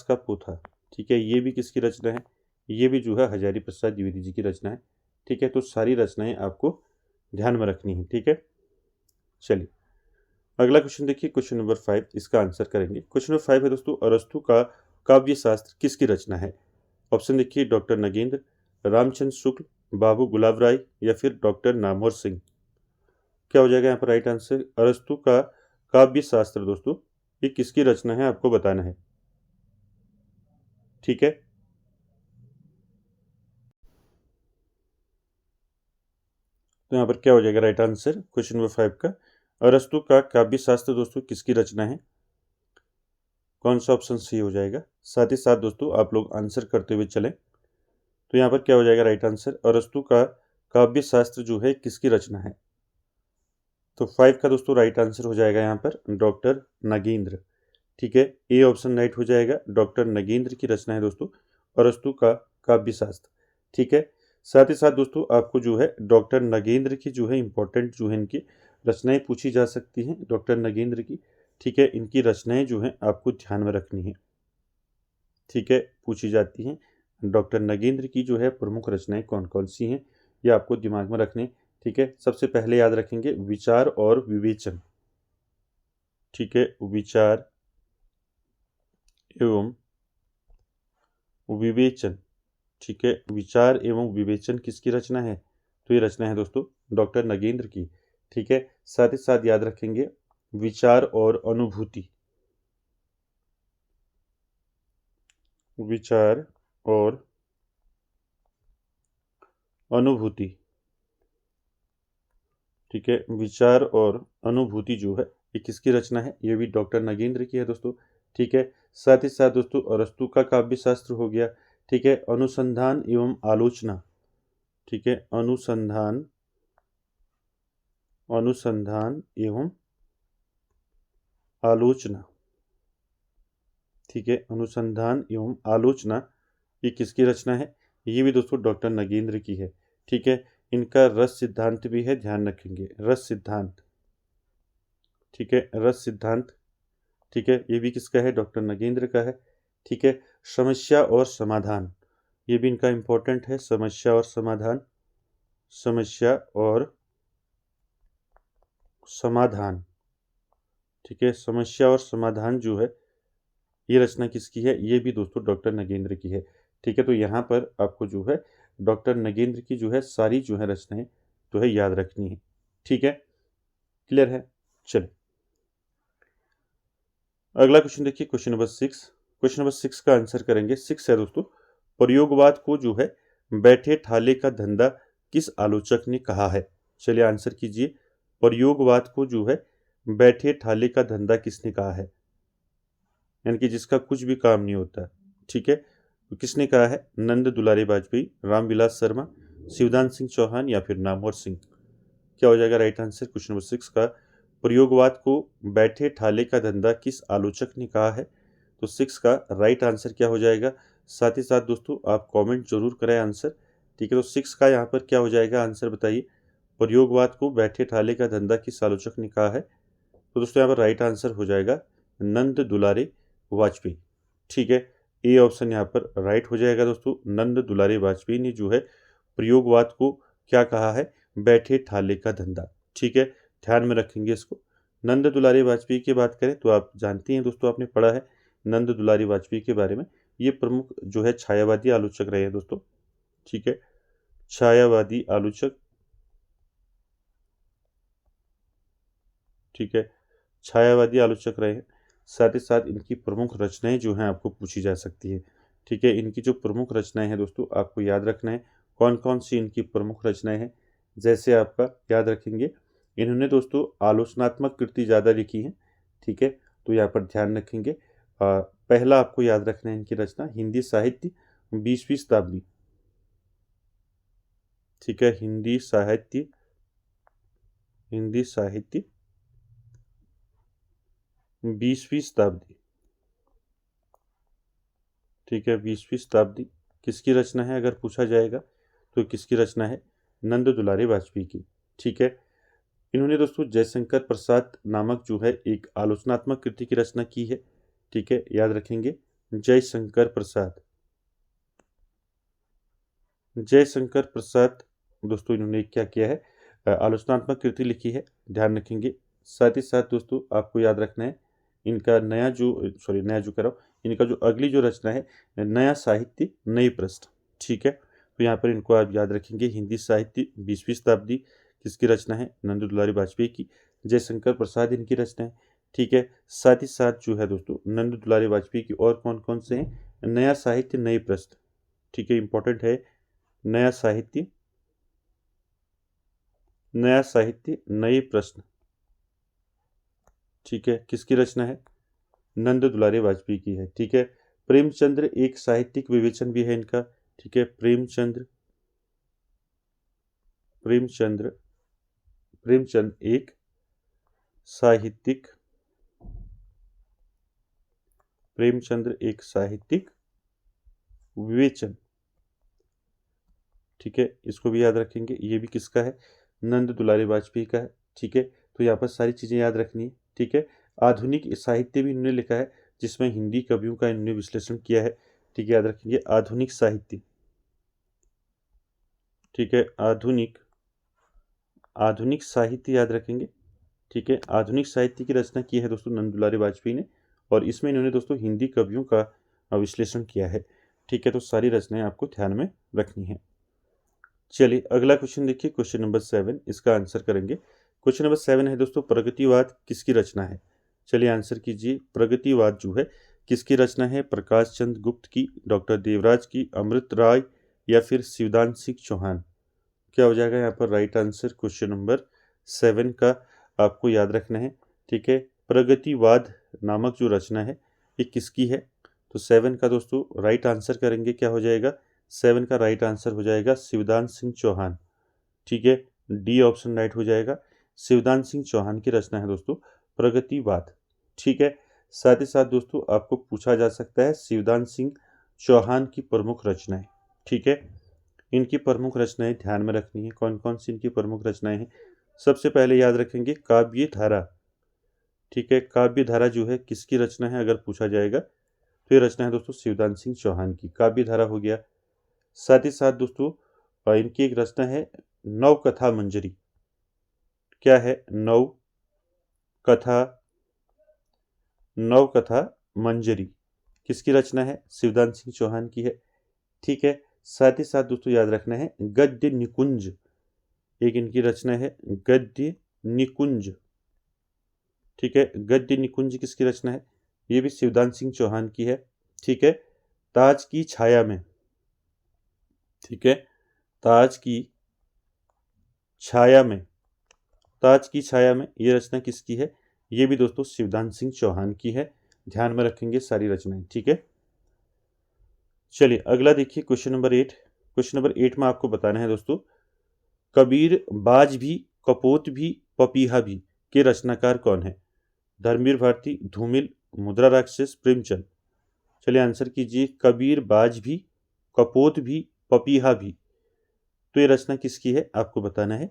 का पोथा। ठीक है, ये भी किसकी रचना है, ये भी जो है हजारी प्रसाद द्विवेदी जी की रचना है। ठीक है, तो सारी रचनाएं आपको ध्यान में रखनी है। ठीक है, चलिए अगला क्वेश्चन देखिए, क्वेश्चन नंबर 5, इसका आंसर करेंगे। क्वेश्चन नंबर 5 है दोस्तों, अरस्तु का काव्य शास्त्र किसकी रचना है। ऑप्शन देखिए, डॉक्टर नगेंद्र, रामचंद्र शुक्ल, बाबू गुलाब राय या फिर डॉक्टर नामवर सिंह। क्या हो जाएगा यहाँ पर राइट आंसर, अरस्तु का काव्य शास्त्र दोस्तों ये किसकी रचना है आपको बताना है। ठीक है, तो यहाँ पर क्या हो जाएगा राइट आंसर क्वेश्चन नंबर 5 का, अरस्तु का काव्य शास्त्र दोस्तों किसकी रचना है, कौन सा ऑप्शन सही हो जाएगा। साथ ही साथ दोस्तों आप लोग आंसर करते हुए चलें, तो यहाँ पर क्या हो जाएगा राइट आंसर, अरस्तु का काव्य शास्त्र जो है किसकी रचना है। तो 5 का दोस्तों राइट आंसर हो जाएगा यहाँ पर डॉक्टर नगेंद्र। ठीक है, ए ऑप्शन राइट हो जाएगा, डॉक्टर नगेंद्र की रचना है दोस्तों अरस्तु का काव्य शास्त्र। ठीक है, साथ ही साथ दोस्तों आपको जो है डॉक्टर नगेंद्र की जो है इंपॉर्टेंट जो है इनकी रचनाएं पूछी जा सकती हैं डॉक्टर नगेंद्र की। ठीक है, इनकी रचनाएं जो हैं आपको ध्यान में रखनी है। ठीक है, पूछी जाती हैं डॉक्टर नगेंद्र की जो है प्रमुख रचनाएं कौन कौन सी हैं, ये आपको दिमाग में रखने। ठीक है, सबसे पहले याद रखेंगे विचार और विवेचन। ठीक है, विचार एवं विवेचन। ठीक है, विचार एवं विवेचन किसकी रचना है, तो ये रचना है दोस्तों डॉक्टर नगेंद्र की। ठीक है, साथ ही साथ याद रखेंगे विचार और अनुभूति। विचार और अनुभूति। ठीक है, विचार और अनुभूति जो है ये किसकी रचना है, ये भी डॉक्टर नगेंद्र की है दोस्तों। ठीक है, साथ ही साथ दोस्तों अरस्तु का काव्य शास्त्र हो गया। ठीक है, अनुसंधान एवं आलोचना। ठीक है, अनुसंधान एवं आलोचना। ठीक है, अनुसंधान एवं आलोचना ये किसकी रचना है, ये भी दोस्तों डॉक्टर नगेंद्र की है। ठीक है, इनका रस सिद्धांत भी है, ध्यान रखेंगे रस सिद्धांत। ठीक है, रस सिद्धांत। ठीक है, ये भी किसका है, डॉक्टर नगेंद्र का है। ठीक है, समस्या और समाधान ये भी इनका इंपॉर्टेंट है, समस्या और समाधान। समस्या और समाधान। ठीक है, समस्या और समाधान जो है ये रचना किसकी है, ये भी दोस्तों डॉक्टर नगेंद्र की है। ठीक है, तो यहाँ पर आपको जो है डॉक्टर नगेंद्र की जो है सारी जो है रचनाएं जो है याद रखनी है। ठीक है, क्लियर है। चलिए अगला क्वेश्चन देखिए, क्वेश्चन नंबर 6। क्वेश्चन नंबर 6 का आंसर करेंगे। 6 है दोस्तों, प्रयोगवाद को जो है बैठे ठाले का धंधा किस आलोचक ने कहा है। चलिए आंसर कीजिए, प्रयोगवाद को जो है बैठे ठाले का धंधा किसने कहा है। यानी कि जिसका कुछ भी काम नहीं होता। ठीक है, तो किसने कहा है? नंद दुलारी वाजपेयी, रामविलास शर्मा, शिवदान सिंह चौहान या फिर नामवर सिंह। क्या हो जाएगा राइट आंसर क्वेश्चन नंबर 6 का? प्रयोगवाद को बैठे ठाले का धंधा किस आलोचक ने कहा है? तो 6 का राइट आंसर क्या हो जाएगा? साथ ही साथ दोस्तों आप कमेंट जरूर करें आंसर। ठीक है, तो 6 का यहाँ पर क्या हो जाएगा आंसर बताइए। प्रयोगवाद को बैठे ठाले का धंधा किस आलोचक ने कहा है? तो दोस्तों यहाँ पर राइट आंसर हो जाएगा नंद दुलारे वाजपेयी। ठीक है, ए ऑप्शन यहाँ पर राइट हो जाएगा दोस्तों। नंद दुलारे वाजपेयी ने जो है प्रयोगवाद को क्या कहा है? बैठे ठाले का धंधा। ठीक है, ध्यान में रखेंगे इसको। नंद दुलारे वाजपेयी की बात करें तो आप जानते हैं दोस्तों, आपने पढ़ा है नंद दुलारी वाजपेयी के बारे में। ये प्रमुख जो है छायावादी आलोचक रहे हैं दोस्तों। ठीक है, छायावादी आलोचक। ठीक है, छायावादी आलोचक रहे हैं। साथ ही साथ इनकी प्रमुख रचनाएं जो हैं आपको पूछी जा सकती है। ठीक है, इनकी जो प्रमुख रचनाएं हैं दोस्तों आपको याद रखना है कौन कौन सी इनकी प्रमुख रचनाएं हैं। जैसे आपका याद रखेंगे, इन्होंने दोस्तों आलोचनात्मक कृति ज़्यादा लिखी हैं। ठीक है, तो यहाँ पर ध्यान रखेंगे। पहला आपको याद रखना है इनकी रचना हिंदी साहित्य 20वीं शताब्दी। ठीक है, हिंदी साहित्य 20वीं शताब्दी। ठीक है, 20वीं शताब्दी किसकी रचना है अगर पूछा जाएगा तो किसकी रचना है? नंद दुलारे वाजपेयी की। ठीक है, इन्होंने दोस्तों जयशंकर प्रसाद नामक जो है एक आलोचनात्मक कृति की रचना की है। ठीक है, याद रखेंगे जयशंकर प्रसाद। जयशंकर प्रसाद दोस्तों इन्होंने क्या किया है? आलोचनात्मक कृति लिखी है, ध्यान रखेंगे। साथ ही साथ दोस्तों आपको याद रखना है इनका नया जो नया जो कह रहा हूँ, इनका जो अगली जो रचना है नया साहित्य नई प्रश्न। ठीक है, तो यहाँ पर इनको आप याद रखेंगे हिंदी साहित्य 20वीं शताब्दी किसकी रचना है? नंद दुलारी वाजपेयी की। जयशंकर प्रसाद इनकी रचना है। ठीक है, साथ ही साथ जो है दोस्तों नंद दुलारी वाजपेयी की और कौन कौन से हैं? नया साहित्य नई प्रश्न। ठीक है, इंपॉर्टेंट है नया साहित्य नए प्रश्न। ठीक है, किसकी रचना है? नंद दुलारे वाजपेयी की है। ठीक है, प्रेमचंद्र एक साहित्यिक विवेचन भी है इनका। ठीक है, प्रेमचंद एक साहित्यिक विवेचन। ठीक है, इसको भी याद रखेंगे, ये भी किसका है? नंद दुलारे वाजपेयी का है। ठीक है, तो यहाँ पर सारी चीज़ें याद रखनी है। ठीक है, आधुनिक साहित्य भी इन्होंने लिखा है जिसमें हिंदी कवियों का इन्होंने विश्लेषण किया है। ठीक है, याद रखेंगे आधुनिक साहित्य। ठीक है, आधुनिक साहित्य याद रखेंगे। ठीक है, आधुनिक साहित्य की रचना की है दोस्तों नंद दुलारे वाजपेयी ने, और इसमें इन्होंने दोस्तों हिंदी कवियों का विश्लेषण किया है। ठीक है, तो सारी रचनाएं आपको ध्यान में रखनी है। चलिए अगला क्वेश्चन देखिए, क्वेश्चन नंबर 7, इसका आंसर करेंगे। क्वेश्चन नंबर 7 है दोस्तों प्रगतिवाद किसकी रचना है? चलिए आंसर कीजिए। प्रगतिवाद जो है किसकी रचना है? प्रकाश चंद्र गुप्त की, डॉक्टर देवराज की, अमृत राय या फिर शिवदान सिंह चौहान। क्या हो जाएगा यहाँ पर राइट आंसर क्वेश्चन नंबर 7 का? आपको याद रखना है। ठीक है, प्रगतिवाद नामक जो रचना है ये किसकी है? तो 7 का दोस्तों राइट आंसर करेंगे, क्या हो जाएगा? 7 का राइट आंसर हो जाएगा शिवदान सिंह चौहान। ठीक है, डी ऑप्शन राइट हो जाएगा। शिवदान सिंह चौहान की रचना है दोस्तों प्रगतिवाद। ठीक है, साथ ही साथ दोस्तों आपको पूछा जा सकता है शिवदान सिंह चौहान की प्रमुख रचनाएं। ठीक है, इनकी प्रमुख रचनाएं ध्यान में रखनी है। कौन कौन सी इनकी प्रमुख रचनाएं हैं? सबसे पहले याद रखेंगे काव्य धारा। ठीक है, काव्य धारा जो है किसकी रचना है अगर पूछा जाएगा तो ये रचना है दोस्तों शिवदान सिंह चौहान की। काव्य धारा हो गया। साथ ही साथ दोस्तों इनकी एक रचना है नवकथा मंजरी। क्या है? नवकथा मंजरी किसकी रचना है? शिवदान सिंह चौहान की है। ठीक है, साथ ही साथ दोस्तों याद रखना है गद्य निकुंज, एक इनकी रचना है गद्य निकुंज। ठीक है, गद्य निकुंज किसकी रचना है? ये भी शिवदान सिंह चौहान की है। ठीक है, ताज की छाया में। ठीक है, ताज की छाया में ये रचना किसकी है? ये भी दोस्तों शिवदान सिंह चौहान की है। ध्यान में रखेंगे सारी रचनाएं। ठीक है, चलिए अगला देखिए क्वेश्चन नंबर 8। क्वेश्चन नंबर 8 में आपको बताना है दोस्तों, कबीर बाज भी, कपोत भी, पपीहा भी के रचनाकार कौन है? धर्मवीर भारती, धूमिल, मुद्रा राक्षस, प्रेमचंद। चलिए आंसर कीजिए, कबीर बाज भी, कपोत भी, पपीहा भी। तो ये रचना किसकी है आपको बताना है।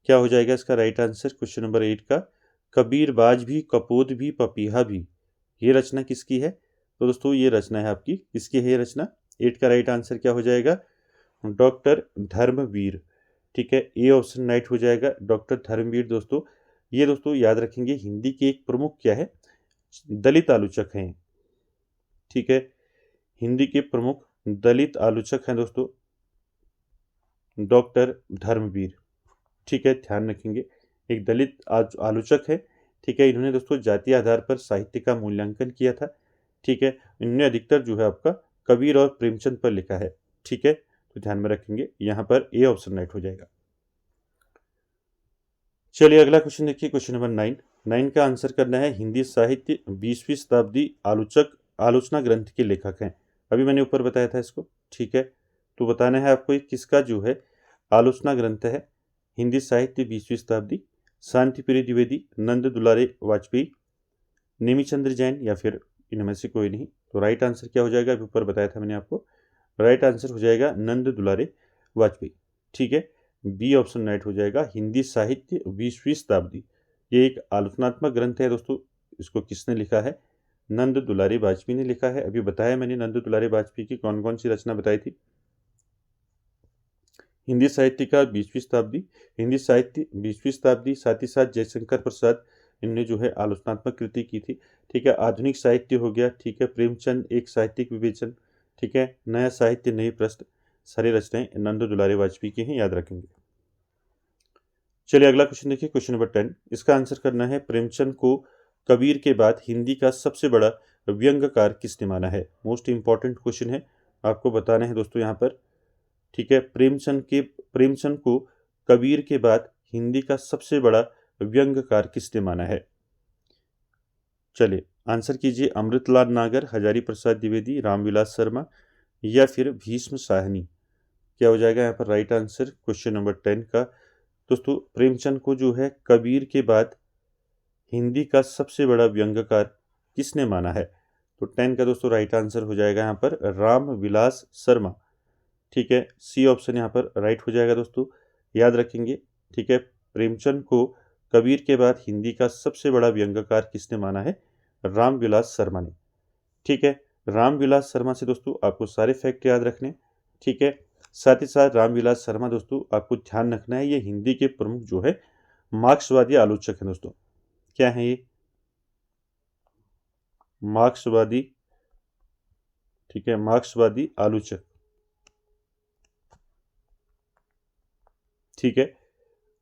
क्या हो जाएगा इसका राइट आंसर क्वेश्चन नंबर 8 का? कबीर बाज भी, कपोत भी, पपीहा भी, ये रचना किसकी है? तो दोस्तों ये रचना है आपकी, किसकी है ये रचना? 8 का राइट आंसर क्या हो जाएगा? डॉक्टर धर्मवीर। ठीक है, ए ऑप्शन राइट हो जाएगा, डॉक्टर धर्मवीर। दोस्तों ये दोस्तों याद रखेंगे, हिंदी के एक प्रमुख क्या है, दलित आलोचक हैं। ठीक है, हिंदी के प्रमुख दलित आलोचक हैं दोस्तों डॉक्टर धर्मवीर। ठीक है, ध्यान रखेंगे, एक दलित आलोचक है। ठीक है, इन्होंने दोस्तों जातीय आधार पर साहित्य का मूल्यांकन किया था। ठीक है, इन्होंने अधिकतर जो है आपका कबीर और प्रेमचंद पर लिखा है। ठीक है, तो ध्यान में रखेंगे, यहाँ पर ए ऑप्शन राइट हो जाएगा। चलिए अगला क्वेश्चन देखिए, क्वेश्चन नंबर 9। 9 का आंसर करना है, हिंदी साहित्य 20वीं शताब्दी आलोचना ग्रंथ के लेखक हैं। अभी मैंने ऊपर बताया था इसको। ठीक है, तो बताना है आपको किसका जो है आलोचना ग्रंथ है हिंदी साहित्य 20वीं शताब्दी। शांतिप्रिय द्विवेदी, नंद दुलारे वाजपेयी, नेमीचंद्र जैन, या फिर इनमें से कोई नहीं। तो राइट आंसर क्या हो जाएगा? अभी ऊपर बताया था मैंने आपको, राइट आंसर हो जाएगा नंद दुलारे वाजपेयी। ठीक है, बी ऑप्शन राइट हो जाएगा, हिंदी साहित्य 20वीं शताब्दी। ये एक आलोचनात्मक ग्रंथ है दोस्तों, इसको किसने लिखा है? नंद दुलारे वाजपेयी ने लिखा है। अभी बताया मैंने नंद दुलारे वाजपेयी की कौन कौन सी रचना बताई थी। हिंदी साहित्य का 20वीं शताब्दी, हिंदी साहित्य 20वीं शताब्दी, साथ ही साथ जयशंकर प्रसाद, इनने जो है आलोचनात्मक कृति की थी। ठीक है, आधुनिक साहित्य हो गया। ठीक है, प्रेमचंद, एक साहित्यिक विवेचन। ठीक है, नया साहित्य, नई प्रश्न, सारी रचनाएं नंद दुलारे वाजपेयी की हैं, याद रखेंगे। चलिए अगला क्वेश्चन देखिए, क्वेश्चन नंबर 10। इसका आंसर करना है, प्रेमचंद को कबीर के बाद हिंदी का सबसे बड़ा व्यंग्यकार किसने माना है? मोस्ट इंपॉर्टेंट क्वेश्चन है, आपको बताना है दोस्तों यहाँ पर। ठीक है, प्रेमचंद को कबीर के बाद हिंदी का सबसे बड़ा व्यंग्यकार किसने माना है? चलिए आंसर कीजिए, अमृतलाल नागर, हजारी प्रसाद द्विवेदी, रामविलास शर्मा, या फिर भीष्म साहनी। क्या हो जाएगा यहाँ पर राइट आंसर क्वेश्चन नंबर 10 का? दोस्तों प्रेमचंद को जो है कबीर के बाद हिंदी का सबसे बड़ा व्यंग्यकार किसने माना है? तो 10 का दोस्तों राइट आंसर हो जाएगा यहाँ पर रामविलास शर्मा। ठीक है, सी ऑप्शन यहाँ पर राइट हो जाएगा दोस्तों, याद रखेंगे। ठीक है, प्रेमचंद को कबीर के बाद हिंदी का सबसे बड़ा व्यंग्यकार किसने माना है? रामविलास शर्मा ने। ठीक है, रामविलास शर्मा से दोस्तों आपको सारे फैक्ट याद रखने। ठीक है, साथ ही साथ रामविलास शर्मा दोस्तों आपको ध्यान रखना है, ये हिंदी के प्रमुख जो है मार्क्सवादी आलोचक हैं दोस्तों। क्या है ये? मार्क्सवादी। ठीक है, मार्क्सवादी आलोचक। ठीक है,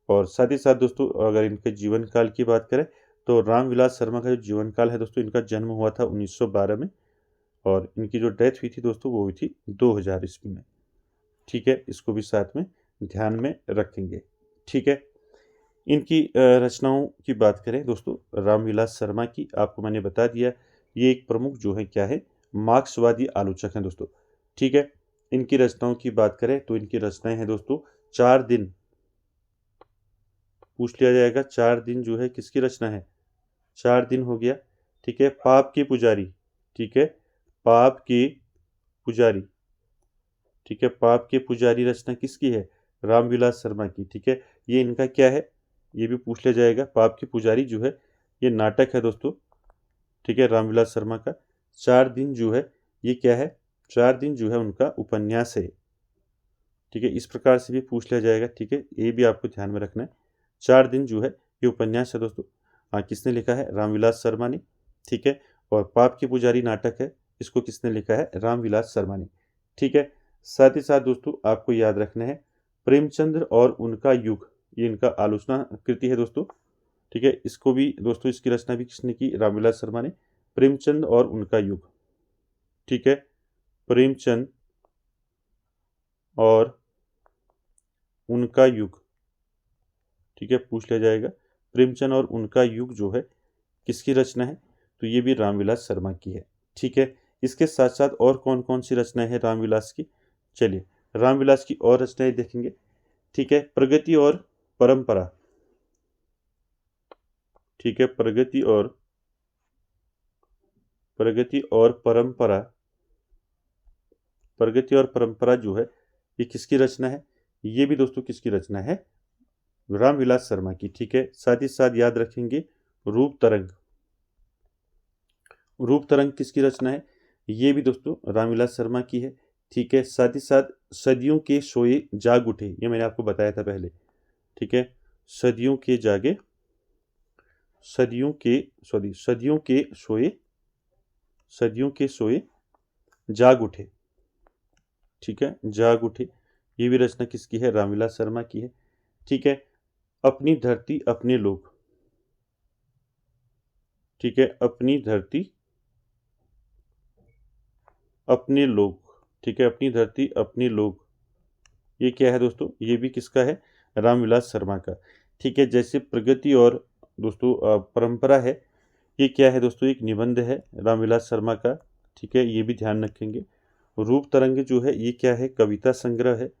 और साथ ही साथ दोस्तों अगर इनके जीवन काल की बात करें तो रामविलास शर्मा का जो जीवन काल है दोस्तों, इनका जन्म हुआ था 1912 में, और इनकी जो डेथ हुई थी दोस्तों वो हुई थी 2000 ईस्वी में। ठीक है, इसको भी साथ में ध्यान में रखेंगे। ठीक है, इनकी रचनाओं की बात करें दोस्तों, रामविलास शर्मा की आपको मैंने बता दिया, ये एक प्रमुख जो है क्या है, मार्क्सवादी आलोचक हैं दोस्तों। ठीक है, इनकी रचनाओं की बात करें तो इनकी रचनाएं हैं दोस्तों 4 दिन, पूछ लिया जाएगा 4 दिन जो है किसकी रचना है? 4 दिन हो गया। ठीक है, पाप के पुजारी। ठीक है, पाप के पुजारी। ठीक है, पाप के पुजारी रचना किसकी है? रामविलास शर्मा की। ठीक है, ये इनका क्या है, ये भी पूछ लिया जाएगा। पाप के पुजारी जो है ये नाटक है दोस्तों। ठीक है, रामविलास शर्मा का। 4 दिन जो है ये क्या है? 4 दिन जो है उनका उपन्यास है। ठीक है, इस प्रकार से भी पूछ लिया जाएगा। ठीक है, ये भी आपको ध्यान में रखना है, 4 दिन जो है ये उपन्यास है दोस्तों। हाँ, किसने लिखा है? रामविलास शर्मा ने। ठीक है, और पाप के पुजारी नाटक है, इसको किसने लिखा है? रामविलास शर्मा ने। ठीक है, साथ ही साथ दोस्तों आपको याद रखना है, प्रेमचंद्र और उनका युग, ये इनका आलोचना कृति है दोस्तों। ठीक है, इसको भी दोस्तों, इसकी रचना भी किसने की? रामविलास शर्मा ने। प्रेमचंद और उनका युग। ठीक है, प्रेमचंद और उनका युग। ठीक है, पूछ लिया जाएगा, प्रेमचंद और उनका युग जो है किसकी रचना है? तो ये भी रामविलास शर्मा की है। ठीक है, इसके साथ साथ और कौन कौन सी रचनाएं हैं रामविलास की, चलिए रामविलास की और रचनाएं देखेंगे। ठीक है, प्रगति और परंपरा। ठीक है, प्रगति और परंपरा, प्रगति और परंपरा जो है ये किसकी रचना है, ये भी दोस्तों किसकी रचना है, रामविलास शर्मा की। ठीक है, साथ ही साथ याद रखेंगे रूप तरंग, रूप तरंग किसकी रचना है, ये भी दोस्तों रामविलास शर्मा की है। ठीक है, साथ ही साथ सदियों के सोए जाग उठे, ये मैंने आपको बताया था पहले। ठीक है, सदियों के जागे, सदियों के सोए जाग उठे। ठीक है, जाग उठे, ये भी रचना किसकी है, रामविलास शर्मा की है। ठीक है, अपनी धरती अपने लोग। ठीक है, अपनी धरती अपने लोग। ठीक है, अपनी धरती अपने लोग, ये क्या है दोस्तों, ये भी किसका है, रामविलास शर्मा का। ठीक है, जैसे प्रगति और दोस्तों परंपरा है, ये क्या है दोस्तों, एक निबंध है रामविलास शर्मा का। ठीक है, ये भी ध्यान रखेंगे। रूप तरंग जो है ये क्या है, कविता संग्रह है।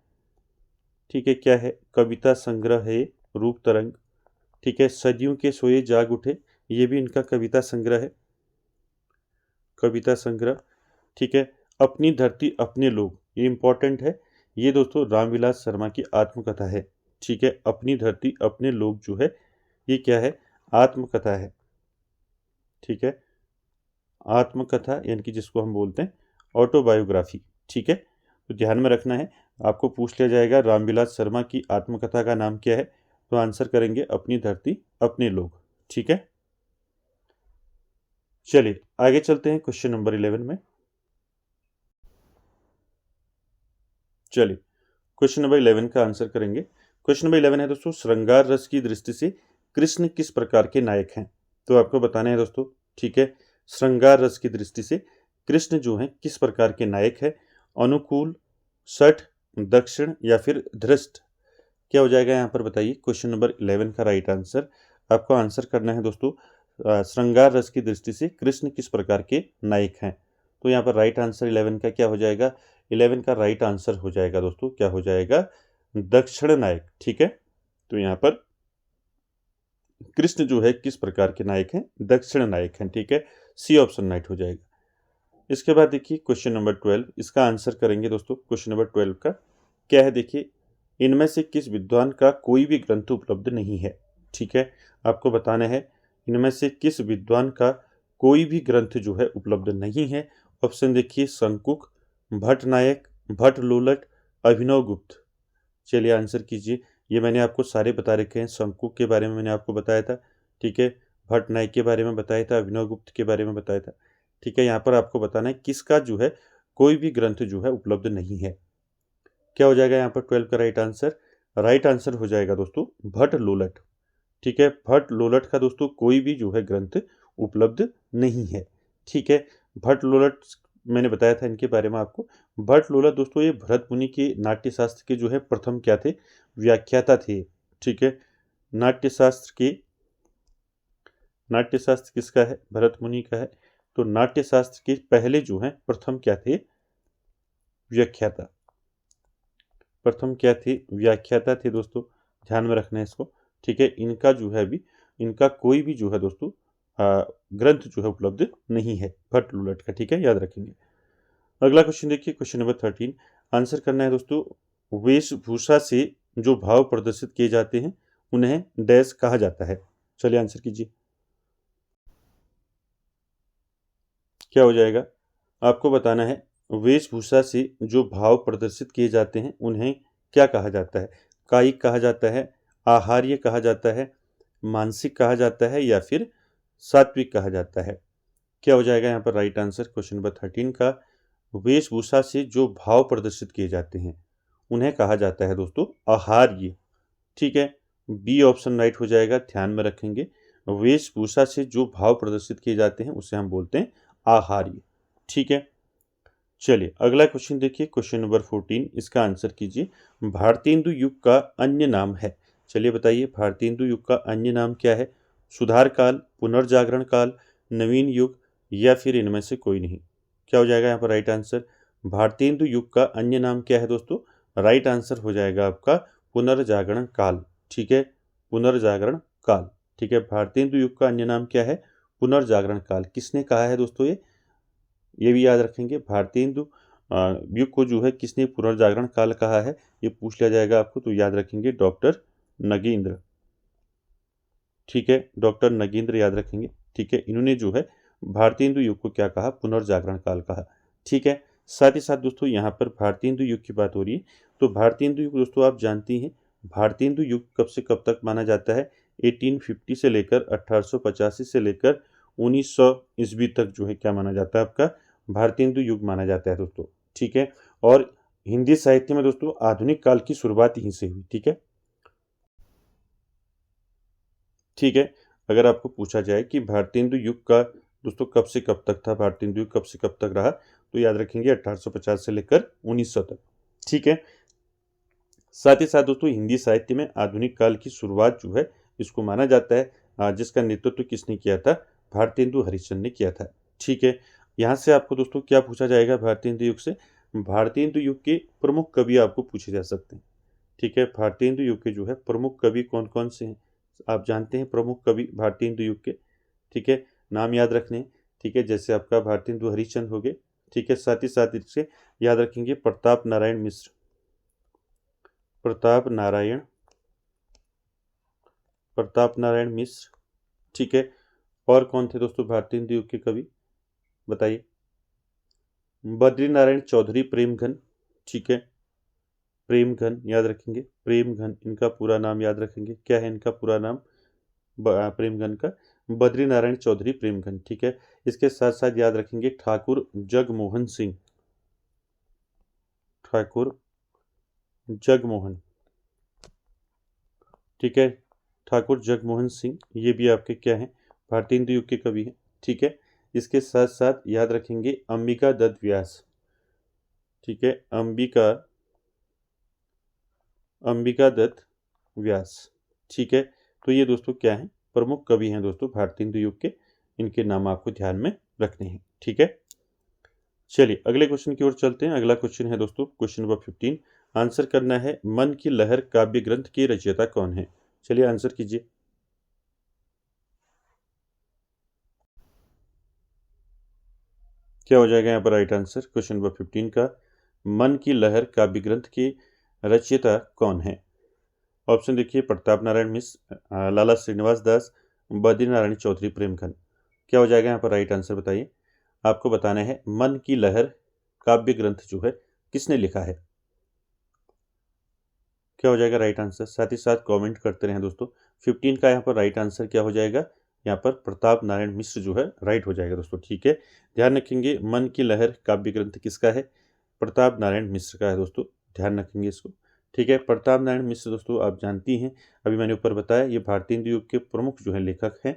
ठीक है, क्या है, कविता संग्रह है रूप तरंग। ठीक है, सदियों के सोए जाग उठे, ये भी इनका कविता संग्रह है, कविता संग्रह। ठीक है, अपनी धरती अपने लोग, ये इंपॉर्टेंट है, ये दोस्तों रामविलास शर्मा की आत्मकथा है। ठीक है, अपनी धरती अपने लोग जो है ये क्या है, आत्मकथा है। ठीक है, आत्मकथा यानी कि जिसको हम बोलते हैं ऑटोबायोग्राफी। ठीक है, तो ध्यान में रखना है, आपको पूछ लिया जाएगा रामविलास शर्मा की आत्मकथा का नाम क्या है, तो आंसर करेंगे अपनी धरती अपने लोग। ठीक है, चलिए आगे चलते हैं क्वेश्चन नंबर 11 में। चलिए क्वेश्चन नंबर 11 का आंसर करेंगे। क्वेश्चन नंबर 11 है दोस्तों, श्रृंगार रस की दृष्टि से कृष्ण किस प्रकार के नायक हैं, तो आपको बताना है दोस्तों। ठीक है, श्रृंगार रस की दृष्टि से कृष्ण जो है किस प्रकार के नायक है, अनुकूल, सठ, दक्षिण या फिर धृष्ट, क्या हो जाएगा यहाँ पर बताइए। क्वेश्चन नंबर 11 का राइट आंसर आपको आंसर करना है दोस्तों, श्रृंगार रस की दृष्टि से कृष्ण किस प्रकार के नायक हैं, तो यहाँ पर राइट आंसर 11 का क्या हो जाएगा, 11 का राइट आंसर हो जाएगा दोस्तों, क्या हो जाएगा, दक्षिण नायक। ठीक है, तो यहाँ पर कृष्ण जो है किस प्रकार के नायक हैं, दक्षिण नायक हैं। ठीक है, सी ऑप्शन राइट हो जाएगा। इसके बाद देखिए क्वेश्चन नंबर 12, इसका आंसर करेंगे दोस्तों। क्वेश्चन नंबर 12 का क्या है, देखिए इनमें से किस विद्वान का कोई भी ग्रंथ उपलब्ध नहीं है। ठीक है, आपको बताना है इनमें से किस विद्वान का कोई भी ग्रंथ जो है उपलब्ध नहीं है। ऑप्शन देखिए, शंकुक, भट्ट नायक, भट्ट लोलट, अभिनव गुप्त। चलिए आंसर कीजिए, ये मैंने आपको सारे बता रखे हैं, शंकुक के बारे में मैंने आपको बताया था। ठीक है, भट्ट नायक के बारे में बताया था, अभिनव गुप्त के बारे में बताया था। ठीक है, यहाँ पर आपको बताना है किसका जो है कोई भी ग्रंथ जो है उपलब्ध नहीं है। क्या हो जाएगा यहाँ पर 12 का राइट आंसर हो जाएगा दोस्तों भट्ट लोलट। ठीक है, भट्ट लोलट का दोस्तों कोई भी जो है ग्रंथ उपलब्ध नहीं है। ठीक है, भट्ट लोलट मैंने बताया था इनके बारे में आपको। भट्ट लोलट दोस्तों ये भरत मुनि के नाट्यशास्त्र के जो है प्रथम क्या थे, व्याख्याता थे। ठीक है, नाट्यशास्त्र किसका है, भरत मुनि का है, तो नाट्यशास्त्र के पहले जो है प्रथम क्या थे, व्याख्याता, प्रथम क्या थे, व्याख्याता थे दोस्तों, ध्यान में रखना है इसको। ठीक है, इनका जो है अभी इनका कोई भी जो है दोस्तों ग्रंथ जो है उपलब्ध नहीं है भट्ट लोलट का। ठीक है, याद रखेंगे। अगला क्वेश्चन देखिए, क्वेश्चन नंबर 13, आंसर करना है दोस्तों, वेशभूषा से जो भाव प्रदर्शित किए जाते हैं उन्हें डैश कहा जाता है। चलिए आंसर कीजिए, क्या हो जाएगा, आपको बताना है वेशभूषा से जो भाव प्रदर्शित किए जाते हैं उन्हें क्या कहा जाता है, कायिक कहा जाता है, आहार्य कहा जाता है, मानसिक कहा जाता है या फिर सात्विक कहा जाता है। क्या हो जाएगा यहाँ पर राइट आंसर क्वेश्चन नंबर 13 का, वेशभूषा से जो भाव प्रदर्शित किए जाते हैं उन्हें कहा जाता है दोस्तों आहार्य। ठीक है, बी ऑप्शन राइट हो जाएगा, ध्यान में रखेंगे, वेशभूषा से जो भाव प्रदर्शित किए जाते हैं उसे हम बोलते हैं आहार्य। ठीक है, चलिए अगला क्वेश्चन देखिए, क्वेश्चन नंबर 14, इसका आंसर कीजिए, भारतेंदु युग का अन्य नाम है। चलिए बताइए, भारतेंदु युग का अन्य नाम क्या है, सुधार काल, पुनर्जागरण काल, नवीन युग या फिर इनमें से कोई नहीं। क्या हो जाएगा यहाँ पर राइट आंसर? भारतेंदु युग का अन्य नाम क्या है दोस्तों? राइट आंसर हो जाएगा आपका पुनर्जागरण काल। ठीक है, पुनर्जागरण काल। ठीक है, भारतेंदु युग का अन्य नाम क्या है? पुनर्जागरण काल। किसने कहा है दोस्तों? ये भी याद रखेंगे। भारतेंदु युग को जो है किसने पुनर्जागरण काल कहा है, ये पूछ लिया जाएगा आपको, तो याद रखेंगे डॉक्टर नगेंद्र। ठीक है, डॉक्टर नगेंद्र याद रखेंगे। ठीक है, इन्होंने जो है भारतेंदु युग को क्या कहा? पुनर्जागरण काल कहा। ठीक है, साथ ही साथ दोस्तों यहाँ पर भारतेंदु युग की बात हो रही है, तो भारतेंदु युग दोस्तों आप जानती हैं, भारतेंदु युग कब से कब तक माना जाता है? 1850 से लेकर 1885 से लेकर 1900 ईस्वी तक जो है क्या माना जाता है? आपका भारतेंदु युग माना जाता है दोस्तों। ठीक है, और हिंदी साहित्य में दोस्तों आधुनिक काल की शुरुआत यहीं से हुई। ठीक है, ठीक है, अगर आपको पूछा जाए कि भारतेंदु युग का दोस्तों कब से कब तक था, भारतेंदु युग कब से कब तक रहा, तो याद रखेंगे 1850 से लेकर 1900 तक। ठीक है, साथ ही साथ दोस्तों हिंदी साहित्य में आधुनिक काल की शुरुआत जो है इसको माना जाता है, जिसका नेतृत्व किसने किया था? भारतेंदु हरिश्चंद्र ने किया था। ठीक है, यहाँ से आपको दोस्तों क्या पूछा जाएगा भारतेंदु युग से? भारतेंदु युग के प्रमुख कवि आपको पूछे जा सकते हैं। ठीक है, भारतेंदु युग के जो है प्रमुख कवि कौन कौन से हैं? आप जानते हैं प्रमुख कवि भारतेंदु युग के। ठीक है, नाम याद रखने हैं। ठीक है, जैसे आपका भारतेंदु हरिश्चंद्र हो गए। ठीक है, साथ ही साथ इससे याद रखेंगे प्रताप नारायण मिश्र, प्रताप नारायण, प्रताप नारायण मिश्र। ठीक है, और कौन थे दोस्तों भारतेंदु युग के कवि, बताइए? बद्री नारायण चौधरी प्रेमघन। ठीक है, प्रेमघन याद रखेंगे, प्रेमघन इनका पूरा नाम याद रखेंगे। क्या है इनका पूरा नाम प्रेमघन का? बद्री नारायण चौधरी प्रेमघन। ठीक है, इसके साथ साथ याद रखेंगे ठाकुर जगमोहन सिंह, ठाकुर जगमोहन। ठीक है, ठाकुर जगमोहन सिंह ये भी आपके क्या हैं? भारतेंदु युग के कवि हैं। ठीक है, इसके साथ साथ याद रखेंगे अंबिका दत्त व्यास। ठीक है, अंबिका दत्त व्यास। ठीक है, तो ये दोस्तों क्या हैं? प्रमुख कवि हैं दोस्तों भारतेंदु युग के। इनके नाम आपको ध्यान में रखने हैं। ठीक है, चलिए अगले क्वेश्चन की ओर चलते हैं। अगला क्वेश्चन है दोस्तों क्वेश्चन नंबर 15। आंसर करना है मन की लहर काव्य ग्रंथ के रचयिता कौन है? चलिए आंसर कीजिए। क्या हो जाएगा यहाँ पर राइट आंसर क्वेश्चन नंबर 15 का? मन की लहर काव्य ग्रंथ के रचयिता कौन है? ऑप्शन देखिए, प्रताप नारायण मिश्र, लाला श्रीनिवास दास, बद्री नारायण चौधरी प्रेमघन। क्या हो जाएगा यहाँ पर राइट आंसर बताइए? आपको बताना है मन की लहर काव्य ग्रंथ जो है किसने लिखा है? क्या हो जाएगा राइट आंसर? साथ ही साथ कमेंट करते रहें दोस्तों। 15 का यहाँ पर राइट आंसर क्या हो जाएगा? यहाँ पर प्रताप नारायण मिश्र जो है राइट हो जाएगा दोस्तों। ठीक है, ध्यान रखेंगे मन की लहर काव्य ग्रंथ किसका है? प्रताप नारायण मिश्र का है दोस्तों, ध्यान रखेंगे इसको। ठीक है, प्रताप नारायण मिश्र दोस्तों आप जानती हैं, अभी मैंने ऊपर बताया ये भारतेंदु युग के प्रमुख जो है लेखक हैं।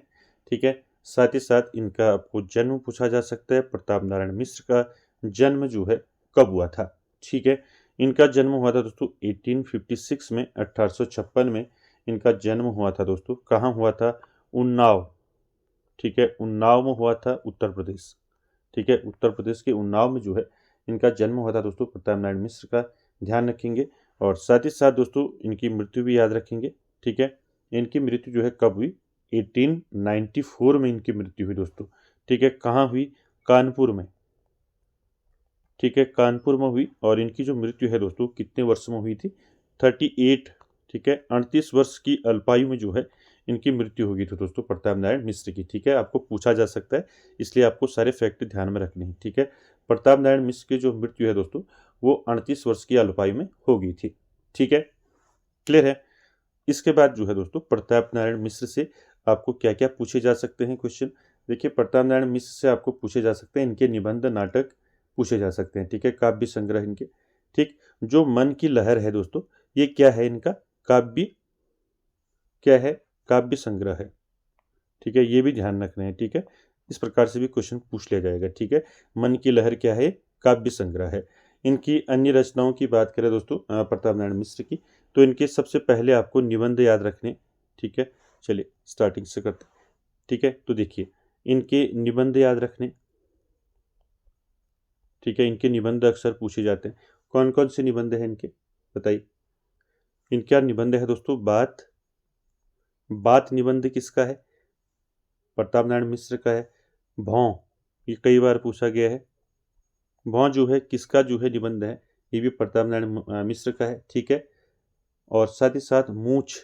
ठीक है, साथ ही साथ इनका आपको जन्म पूछा जा सकता है। प्रताप नारायण मिश्र का जन्म जो है कब हुआ था? ठीक है, इनका जन्म हुआ था दोस्तों 1856 में, 1856 में इनका जन्म हुआ था दोस्तों। कहाँ हुआ था? उन्नाव। ठीक है, उन्नाव में हुआ था, उत्तर प्रदेश। ठीक है, उत्तर प्रदेश के उन्नाव में जो है इनका जन्म हुआ था दोस्तों प्रताप नारायण मिश्र का, ध्यान रखेंगे। और साथ ही साथ दोस्तों इनकी मृत्यु भी याद रखेंगे। ठीक है, इनकी मृत्यु जो है कब हुई? 1894 में इनकी मृत्यु हुई दोस्तों। ठीक है, कहाँ हुई? कानपुर में। ठीक है, कानपुर में हुई। और इनकी जो मृत्यु है दोस्तों कितने वर्ष में हुई थी? 38। ठीक है, 38 वर्ष की अल्पायु में जो है इनकी मृत्यु हो गई थी दोस्तों प्रताप नारायण मिश्र की। ठीक है, आपको पूछा जा सकता है, इसलिए आपको सारे फैक्ट ध्यान में रखने हैं। ठीक है, प्रताप नारायण मिश्र की जो मृत्यु है दोस्तों वो 38 वर्ष की अल्पायु में हो गई थी। ठीक है, क्लियर है? इसके बाद जो है दोस्तों प्रताप नारायण मिश्र से आपको क्या क्या पूछे जा सकते हैं क्वेश्चन? देखिए, प्रताप नारायण मिश्र से आपको पूछे जा सकते हैं इनके निबंध नाटक पूछे जा सकते हैं। ठीक है, काव्य संग्रह इनके। ठीक, जो मन की लहर है दोस्तों ये क्या है? इनका काव्य क्या है? काव्य संग्रह है। ठीक है, ये भी ध्यान रखना है। ठीक है, इस प्रकार से भी क्वेश्चन पूछ लिया जाएगा। ठीक है, मन की लहर क्या है? काव्य संग्रह है। इनकी अन्य रचनाओं की बात करें दोस्तों प्रताप नारायण मिश्र की, तो इनके सबसे पहले आपको निबंध याद रखने। ठीक है, चलिए स्टार्टिंग से करते हैं। ठीक है, तो देखिए इनके निबंध याद रखने, ठीक है, इनके निबंध अक्सर पूछे जाते हैं। कौन कौन से निबंध हैं इनके, बताइए। इनका निबंध है दोस्तों बात। बात निबंध किसका है, प्रताप नारायण मिश्र का है। भौं, ये कई बार पूछा गया है। भौं जो है किसका जो है निबंध है, ये भी प्रताप नारायण मिश्र का है, ठीक है। और साथ ही साथ मूछ,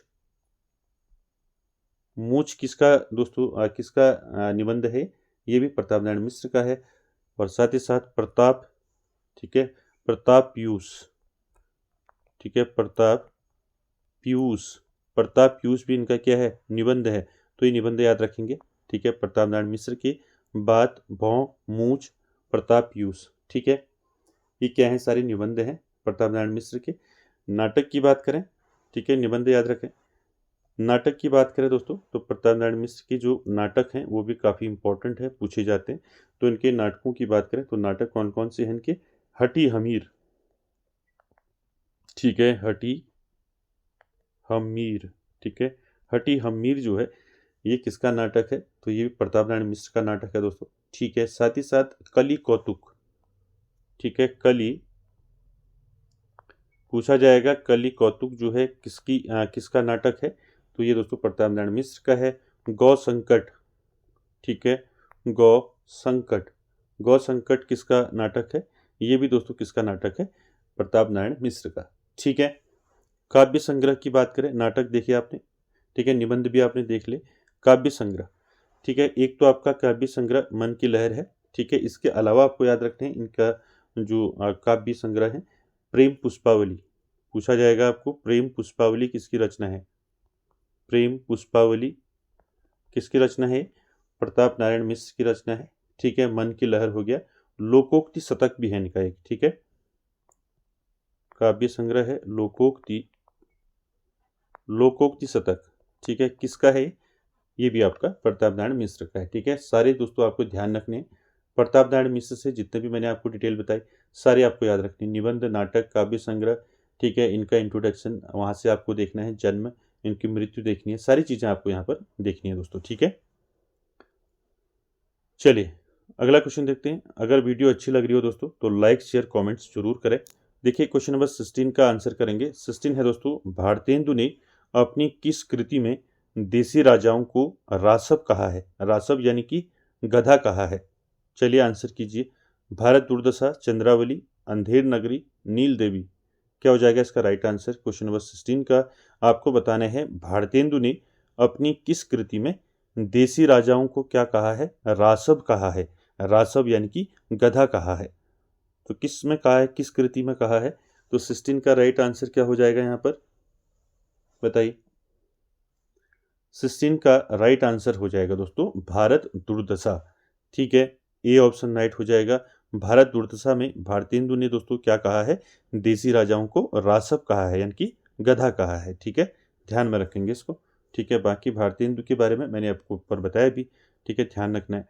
मूछ किसका दोस्तों, किसका निबंध है, ये भी प्रताप नारायण मिश्र का है। और साथ ही साथ प्रताप, ठीक है, प्रताप पीयूष, ठीक है, प्रताप पीयूष, प्रताप पीयूष भी इनका क्या है, निबंध है। तो ये निबंध याद रखेंगे, ठीक है, प्रताप नारायण मिश्र की बात, भौं, मूछ, प्रताप पीयूष, ठीक है। ये क्या है, सारे निबंध हैं प्रताप नारायण मिश्र के। नाटक की बात करें, ठीक है, निबंध याद रखें। नाटक की बात करें दोस्तों, तो प्रताप नारायण मिश्र के जो नाटक हैं वो भी काफ़ी इंपॉर्टेंट है, पूछे जाते हैं। तो इनके नाटकों की बात करें तो नाटक कौन कौन से हैं इनके, हटी हमीर, ठीक है, हटी हमीर, ठीक है। हटी हमीर जो है ये किसका नाटक है, तो ये प्रताप नारायण मिश्र का नाटक है दोस्तों, ठीक है। साथ ही साथ कली कौतुक, ठीक है, कली पूछा जाएगा, कली कौतुक जो है किसका नाटक है, तो ये दोस्तों प्रताप नारायण मिश्र का है। गौ संकट, ठीक है, गौ संकट, गौ संकट किसका नाटक है, ये भी दोस्तों किसका नाटक है, प्रताप नारायण मिश्र का, ठीक है। काव्य संग्रह की बात करें, नाटक देखिए आपने, ठीक है, निबंध भी आपने देख ले। काव्य संग्रह, ठीक है, एक तो आपका काव्य संग्रह मन की लहर है, ठीक है। इसके अलावा आपको याद रखते हैं इनका जो काव्य संग्रह है प्रेम पुष्पावली, पूछा जाएगा आपको प्रेम पुष्पावली किसकी रचना है। प्रेम पुष्पावली किसकी रचना है, प्रताप नारायण मिश्र की रचना है, ठीक है। मन की लहर हो गया। लोकोक्ति शतक भी है इनका एक, ठीक है, काव्य संग्रह है लोकोक्ति, लोकोक्ति शतक, ठीक है, किसका है, ये भी आपका प्रताप नारायण मिश्र का है, ठीक है। सारे दोस्तों आपको ध्यान रखने हैं, प्रताप नारायण मिश्र से जितने भी मैंने आपको डिटेल बताई सारे आपको याद रखने, निबंध, नाटक, काव्य संग्रह, ठीक है, इनका इंट्रोडक्शन वहाँ से आपको देखना है, जन्म, इनकी मृत्यु देखनी है, सारी चीज़ें आपको यहाँ पर देखनी है दोस्तों, ठीक है। चलिए अगला क्वेश्चन देखते हैं। अगर वीडियो अच्छी लग रही हो दोस्तों तो लाइक शेयर कमेंट्स जरूर करें। देखिए क्वेश्चन नंबर 16 का आंसर करेंगे। 16 है दोस्तों, भारतेंदु ने अपनी किस कृति में देसी राजाओं को रासव कहा है, रासव यानी कि गधा कहा है। चलिए आंसर कीजिए। भारत दुर्दशा, चंद्रावली, अंधेर नगरी, नील देवी, क्या हो जाएगा इसका राइट आंसर। क्वेश्चन नंबर 16 का आपको बताना है भारतेंदु ने अपनी किस कृति में देसी राजाओं को क्या कहा है, रासव कहा है। रासव यानी कि गधा कहा है। तो किस में कहा है, किस कृति में कहा है, तो 16 का राइट आंसर क्या हो जाएगा यहाँ पर, बताइए। 16 का राइट आंसर हो जाएगा दोस्तों भारत दुर्दशा, ठीक है, ए ऑप्शन राइट हो जाएगा। भारत दुर्दशा में भारतेंदु ने दोस्तों क्या कहा है, देसी राजाओं को रासव कहा है यानी कि गधा कहा है, ठीक है, ध्यान में रखेंगे इसको, ठीक है। बाकी भारतेंदु के बारे में मैंने आपको ऊपर बताया भी, ठीक है, ध्यान रखना है।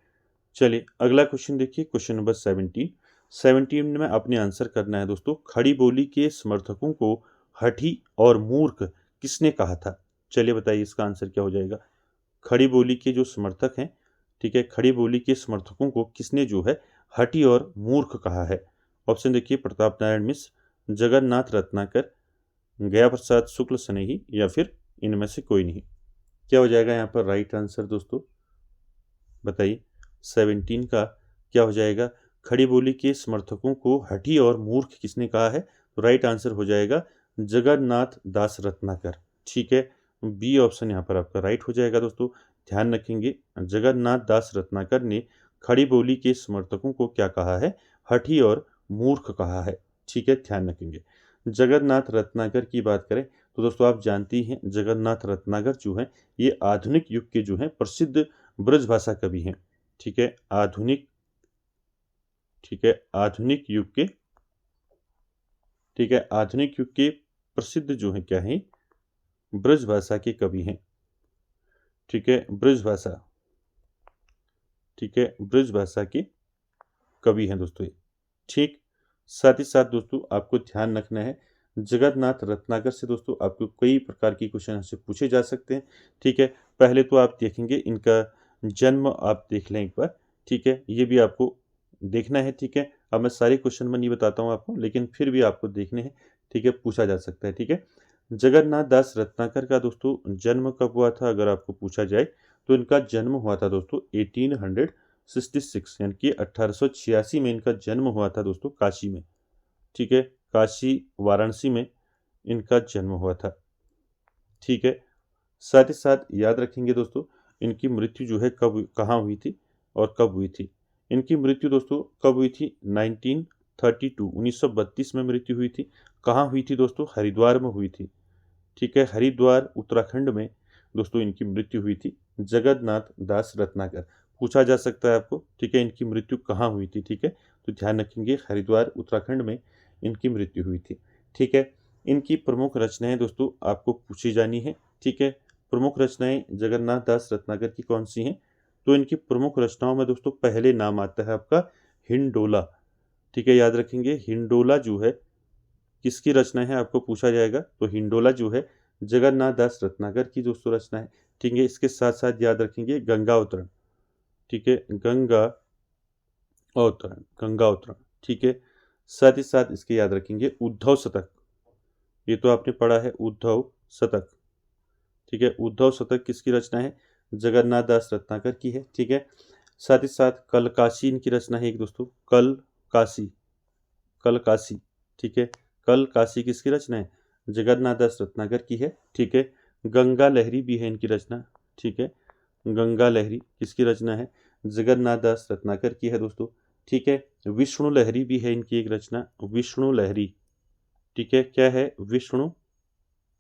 चलिए अगला क्वेश्चन देखिए, क्वेश्चन नंबर 17 में अपने आंसर करना है दोस्तों। खड़ी बोली के समर्थकों को हठी और मूर्ख किसने कहा था। चलिए बताइए इसका आंसर क्या हो जाएगा। खड़ी बोली के जो समर्थक हैं, ठीक है, खड़ी बोली के समर्थकों को किसने जो है हठी और मूर्ख कहा है। ऑप्शन देखिए, प्रताप नारायण मिश्र, जगन्नाथ रत्नाकर, गया प्रसाद शुक्ल स्नेही, या फिर इनमें से कोई नहीं। क्या हो जाएगा यहाँ पर राइट आंसर दोस्तों, बताइए। 17 का क्या हो जाएगा, खड़ी बोली के समर्थकों को हठी और मूर्ख किसने कहा है, तो राइट आंसर हो जाएगा जगन्नाथ दास रत्नाकर, ठीक है। बी ऑप्शन यहाँ पर आपका राइट हो जाएगा दोस्तों। ध्यान रखेंगे, जगन्नाथ दास रत्नाकर ने खड़ी बोली के समर्थकों को क्या कहा है, हठी और मूर्ख कहा है, ठीक है, ध्यान रखेंगे। जगन्नाथ रत्नाकर की बात करें तो दोस्तों आप जानती हैं जगन्नाथ रत्नाकर जो है ये आधुनिक युग के जो है प्रसिद्ध ब्रजभाषा कवि हैं, ठीक है, आधुनिक, ठीक है, आधुनिक युग के, ठीक है, आधुनिक युग के प्रसिद्ध जो है क्या है, ब्रजभाषा के कवि हैं, ठीक है, ब्रजभाषा, ठीक है, ब्रजभाषा के कवि हैं दोस्तों ये, ठीक। साथ ही साथ दोस्तों आपको ध्यान रखना है जगन्नाथ रत्नाकर से दोस्तों आपको कई प्रकार की क्वेश्चन से पूछे जा सकते हैं, ठीक है। पहले तो आप देखेंगे इनका जन्म आप देख लें एक बार, ठीक है, ये भी आपको देखना है, ठीक है। अब मैं सारे क्वेश्चन में नहीं बताता हूँ आपको, लेकिन फिर भी आपको देखने हैं, ठीक है, पूछा जा सकता है, ठीक है। जगन्नाथ दास रत्नाकर का दोस्तों जन्म कब हुआ था, अगर आपको पूछा जाए तो इनका जन्म हुआ था दोस्तों 1866, यानी कि 1886 में इनका जन्म हुआ था दोस्तों, काशी में, ठीक है, काशी वाराणसी में इनका जन्म हुआ था, ठीक है। साथ ही साथ याद रखेंगे दोस्तों, इनकी मृत्यु जो है कब कहाँ हुई थी और कब हुई थी। इनकी मृत्यु दोस्तों कब हुई थी, 1932 में मृत्यु हुई थी। कहाँ हुई थी दोस्तों, हरिद्वार में हुई थी, ठीक है, हरिद्वार उत्तराखंड में दोस्तों इनकी मृत्यु हुई थी। जगन्नाथ दास रत्नाकर पूछा जा सकता है आपको, ठीक है, इनकी मृत्यु कहाँ हुई थी, ठीक है, तो ध्यान रखेंगे हरिद्वार उत्तराखंड में इनकी मृत्यु हुई थी, ठीक है। इनकी प्रमुख रचनाएं दोस्तों आपको पूछी जानी है, ठीक है। प्रमुख रचनाएं जगन्नाथ दास रत्नाकर की कौन सी हैं, तो इनकी प्रमुख रचनाओं में दोस्तों पहले नाम आता है आपका हिंडोला, ठीक है, याद रखेंगे हिंडोला जो है किसकी रचना है, आपको पूछा जाएगा, तो हिंडोला जो है जगन्नाथ दास रत्नाकर की दोस्तों रचना है, ठीक है। इसके साथ साथ याद रखेंगे गंगा अवतरण, ठीक है, गंगा अवतरण, गंगा अवतरण, ठीक है। साथ ही साथ इसके याद रखेंगे उद्धव शतक, ये तो आपने पढ़ा है उद्धव शतक, ठीक है, उद्धव शतक किसकी रचना है, जगन्नाथ दास रत्नाकर की है, ठीक है। साथ ही साथ कल काशी इनकी रचना है एक दोस्तों, कल काशी, कल काशी, ठीक है, कल काशी किसकी रचना है, जगन्नाथ दास रत्नाकर की है, ठीक है। गंगा लहरी भी है इनकी रचना, ठीक है, गंगा लहरी किसकी रचना है, जगन्नाथ दास रत्नाकर की है दोस्तों, ठीक है। विष्णु लहरी भी है इनकी एक रचना, विष्णु लहरी, ठीक है, क्या है, विष्णु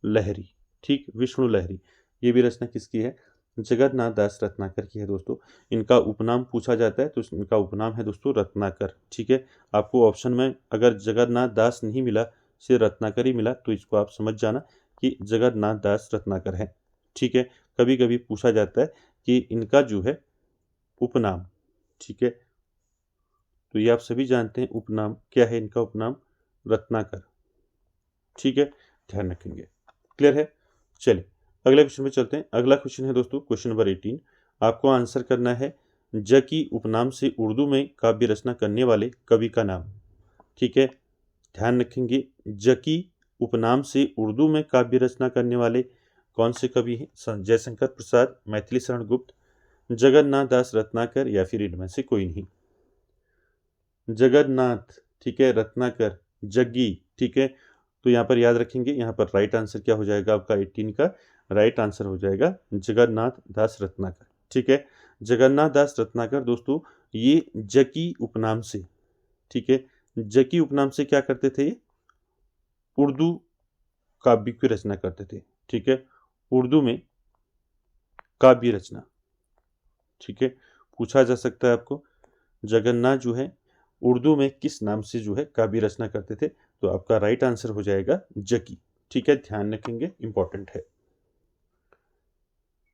लहरी, ठीक, विष्णु लहरी, ये भी रचना किसकी है, जगन्नाथ दास रत्नाकर की है दोस्तों। इनका उपनाम पूछा जाता है तो इनका उपनाम है दोस्तों रत्नाकर, ठीक है। आपको ऑप्शन में अगर जगन्नाथ दास नहीं मिला, सिर्फ रत्नाकर ही मिला, तो इसको आप समझ जाना कि जगन्नाथ दास रत्नाकर है, ठीक है। कभी कभी पूछा जाता है कि इनका जो है उपनाम, ठीक है, तो ये आप सभी जानते हैं उपनाम क्या है, इनका उपनाम रत्नाकर, ठीक है, ध्यान रखेंगे, क्लियर है। चलिए अगले क्वेश्चन में चलते हैं। अगला क्वेश्चन है दोस्तों क्वेश्चन नंबर 18, आपको आंसर करना है ज की उपनाम से उर्दू में काव्य रचना करने वाले कवि का नाम, ठीक है, ध्यान रखेंगे ज की उपनाम से उर्दू में काव्य रचना करने वाले कौन से कवि हैं, जयशंकर प्रसाद, मैथिली शरण गुप्त, जगन्नाथ दास रत्नाकर या फिर इनमें से कोई नहीं। जगन्नाथ, ठीक है, रत्नाकर, जग्गी, ठीक है, तो यहाँ पर याद रखेंगे, यहाँ पर राइट आंसर क्या हो जाएगा आपका 18 का राइट आंसर हो जाएगा जगन्नाथ दास रत्नाकर, ठीक है। जगन्नाथ दास रत्नाकर दोस्तों ये जकी उपनाम से, ठीक है, जकी उपनाम से क्या करते थे, उर्दू काव्य की रचना करते थे, ठीक है, उर्दू में काव्य रचना, ठीक है, पूछा जा सकता है आपको जगन्नाथ जो है उर्दू में किस नाम से जो है काव्य रचना करते थे, तो आपका राइट आंसर हो जाएगा जकी, ठीक है, ध्यान रखेंगे, इंपॉर्टेंट है।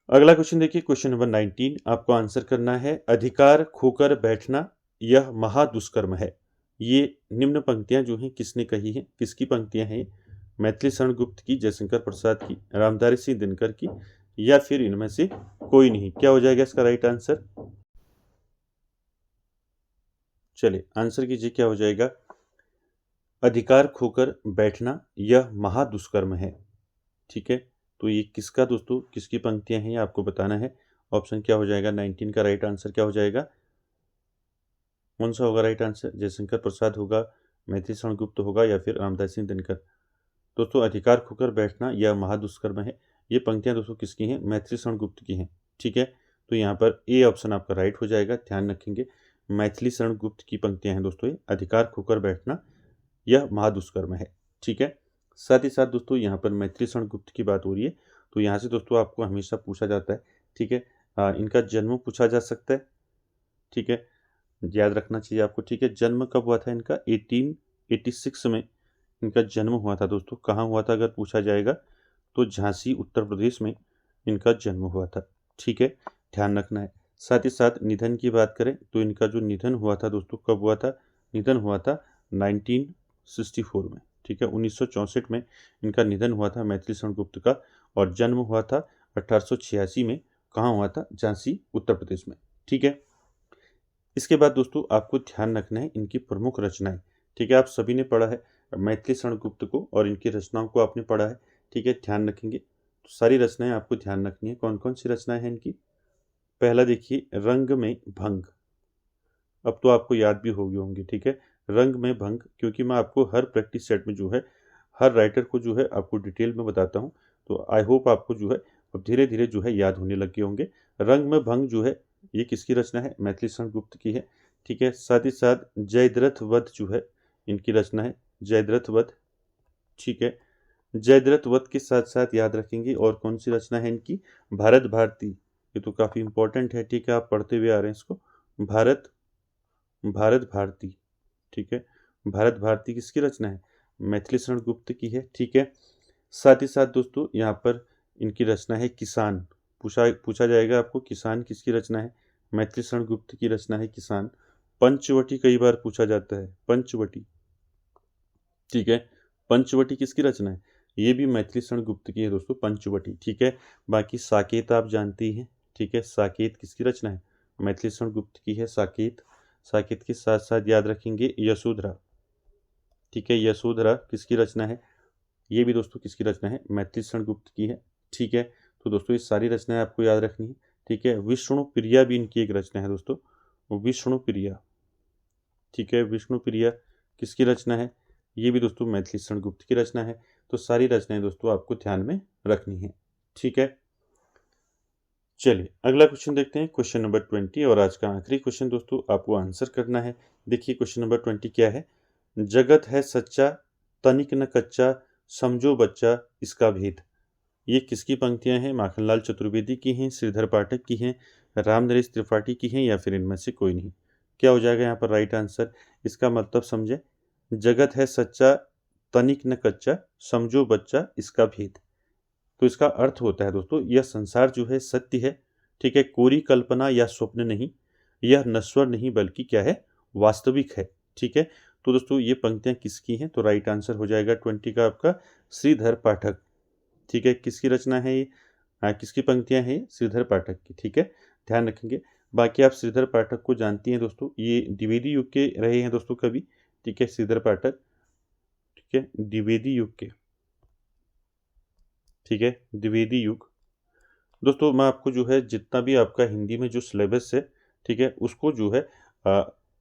अगला क्वेश्चन देखिए क्वेश्चन नंबर 19, आपको आंसर करना है अधिकार खोकर बैठना यह महादुष्कर्म है। ये निम्न पंक्तियां जो हैं किसने कही हैं, किसकी पंक्तियां हैं, मैथिली शरण गुप्त की, जयशंकर प्रसाद की, रामधारी सिंह दिनकर की या फिर इनमें से कोई नहीं। क्या हो जाएगा इसका राइट आंसर, चलिए आंसर कीजिए, क्या हो जाएगा, अधिकार खोकर बैठना यह महादुष्कर्म है, ठीक है। तो ये किसका दोस्तों किसकी पंक्तियां हैं आपको बताना है। ऑप्शन क्या हो जाएगा, 19 का राइट आंसर क्या हो जाएगा, कौन सा होगा राइट आंसर, जयशंकर प्रसाद होगा, मैथिली शरण गुप्त होगा या फिर रामधारी सिंह दिनकर। दोस्तों अधिकार खोकर बैठना यह महादुष्कर्म है, ये पंक्तियां दोस्तों किसकी हैं, मैथिली शरण गुप्त की हैं, ठीक है। तो यहाँ पर ए ऑप्शन आपका राइट हो जाएगा, ध्यान रखेंगे मैथिली शरण गुप्त की पंक्तियां हैं दोस्तों, ये अधिकार खोकर बैठना यह महादुष्कर्म है, ठीक है। साथ ही साथ दोस्तों यहाँ पर मैथिली शरण गुप्त की बात हो रही है, तो यहाँ से दोस्तों आपको हमेशा पूछा जाता है, ठीक है, इनका जन्म पूछा जा सकता है, ठीक है, याद रखना चाहिए आपको, ठीक है। जन्म कब हुआ था इनका, 1886 में इनका जन्म हुआ था दोस्तों। कहाँ हुआ था अगर पूछा जाएगा तो झांसी उत्तर प्रदेश में इनका जन्म हुआ था, ठीक है, ध्यान रखना है। साथ ही साथ निधन की बात करें तो इनका जो निधन हुआ था दोस्तों कब हुआ था, निधन हुआ था 1964 में, ठीक है, 1964 में इनका निधन हुआ था मैथिली शरण गुप्त का, और जन्म हुआ था 1886 में कहाँ हुआ था? झांसी, उत्तर प्रदेश में। ठीक है। इसके बाद दोस्तों आपको ध्यान रखना है इनकी प्रमुख रचनाएं। ठीक है, आप सभी ने पढ़ा है मैथिली शरण गुप्त को और इनकी रचनाओं को आपने पढ़ा है। ठीक है, ध्यान रखेंगे तो सारी रचनाएं आपको ध्यान रखनी है। कौन कौन सी रचनाएं हैं इनकी? पहला देखिए, रंग में भंग। अब तो आपको याद भी हो गए होंगे। ठीक है, रंग में भंग, क्योंकि मैं आपको हर प्रैक्टिस सेट में जो है हर राइटर को जो है आपको डिटेल में बताता हूँ, तो आई होप आपको जो है अब धीरे धीरे जो है याद होने लगे होंगे। रंग में भंग जो है ये किसकी रचना है? मैथिली शरण गुप्त की है। ठीक है, साथ ही साथ जयद्रथ वध जो है इनकी रचना है, जयद्रथ वध। ठीक है, जयद्रथ वध के साथ साथ याद रखेंगे और कौन सी रचना है इनकी? भारत भारती। ये तो काफ़ी इंपॉर्टेंट है। ठीक है, आप पढ़ते हुए आ रहे हैं इसको। भारत भारत भारती। ठीक है, भारत भारती किसकी रचना है? मैथिली शरण गुप्त की है। ठीक है, साथ ही साथ दोस्तों यहाँ पर इनकी रचना है किसान। पूछा पूछा जाएगा आपको, किसान किसकी रचना है? मैथिली शरण गुप्त की रचना है किसान। पंचवटी कई बार पूछा जाता है, पंचवटी। ठीक है, पंचवटी किसकी रचना है? ये भी मैथिली शरण गुप्त की है दोस्तों, पंचवटी। ठीक है, बाकी साकेत आप जानती हैं। ठीक है, साकेत किसकी रचना है? मैथिली शरण गुप्त की है साकेत। साकेत के साथ साथ याद रखेंगे यशोधरा। ठीक है, यशोधरा किसकी रचना है? ये भी दोस्तों किसकी रचना है? मैथिली शरण गुप्त की है। ठीक है, तो दोस्तों ये सारी रचनाएं आपको याद रखनी है। ठीक है, विष्णु प्रिया भी इनकी एक रचना है दोस्तों, विष्णु प्रिया। ठीक है, विष्णु प्रिया किसकी रचना है? ये भी दोस्तों मैथिली शरण गुप्त की रचना है। तो सारी रचनाएं दोस्तों आपको ध्यान में रखनी है। ठीक है, चलिए अगला क्वेश्चन देखते हैं, क्वेश्चन नंबर 20 और आज का आखिरी क्वेश्चन दोस्तों आपको आंसर करना है। देखिए क्वेश्चन नंबर 20 क्या है? जगत है सच्चा, तनिक न कच्चा, समझो बच्चा इसका भेद। ये किसकी पंक्तियां हैं? माखनलाल चतुर्वेदी की हैं, श्रीधर पाठक की हैं, रामनरेश त्रिपाठी की हैं, या फिर इनमें से कोई नहीं। क्या हो जाएगा यहाँ पर राइट आंसर? इसका मतलब समझे, जगत है सच्चा, तनिक न कच्चा, समझो बच्चा इसका भेद। तो इसका अर्थ होता है दोस्तों, यह संसार जो है सत्य है। ठीक है, कोरी कल्पना या स्वप्न नहीं, यह नश्वर नहीं बल्कि क्या है? वास्तविक है। ठीक है, तो दोस्तों ये पंक्तियां किसकी हैं? तो राइट आंसर हो जाएगा 20 का आपका श्रीधर पाठक। ठीक है, किसकी रचना है ये? किसकी पंक्तियां हैं? श्रीधर पाठक की। ठीक है, ध्यान रखेंगे। बाकी आप श्रीधर पाठक को जानती हैं दोस्तों, ये द्विवेदी युग के रहे हैं दोस्तों कवि। ठीक है, श्रीधर पाठक। ठीक है, द्विवेदी युग के। ठीक है, द्विवेदी युग। दोस्तों मैं आपको जो है जितना भी आपका हिंदी में जो सिलेबस है, ठीक है, उसको जो है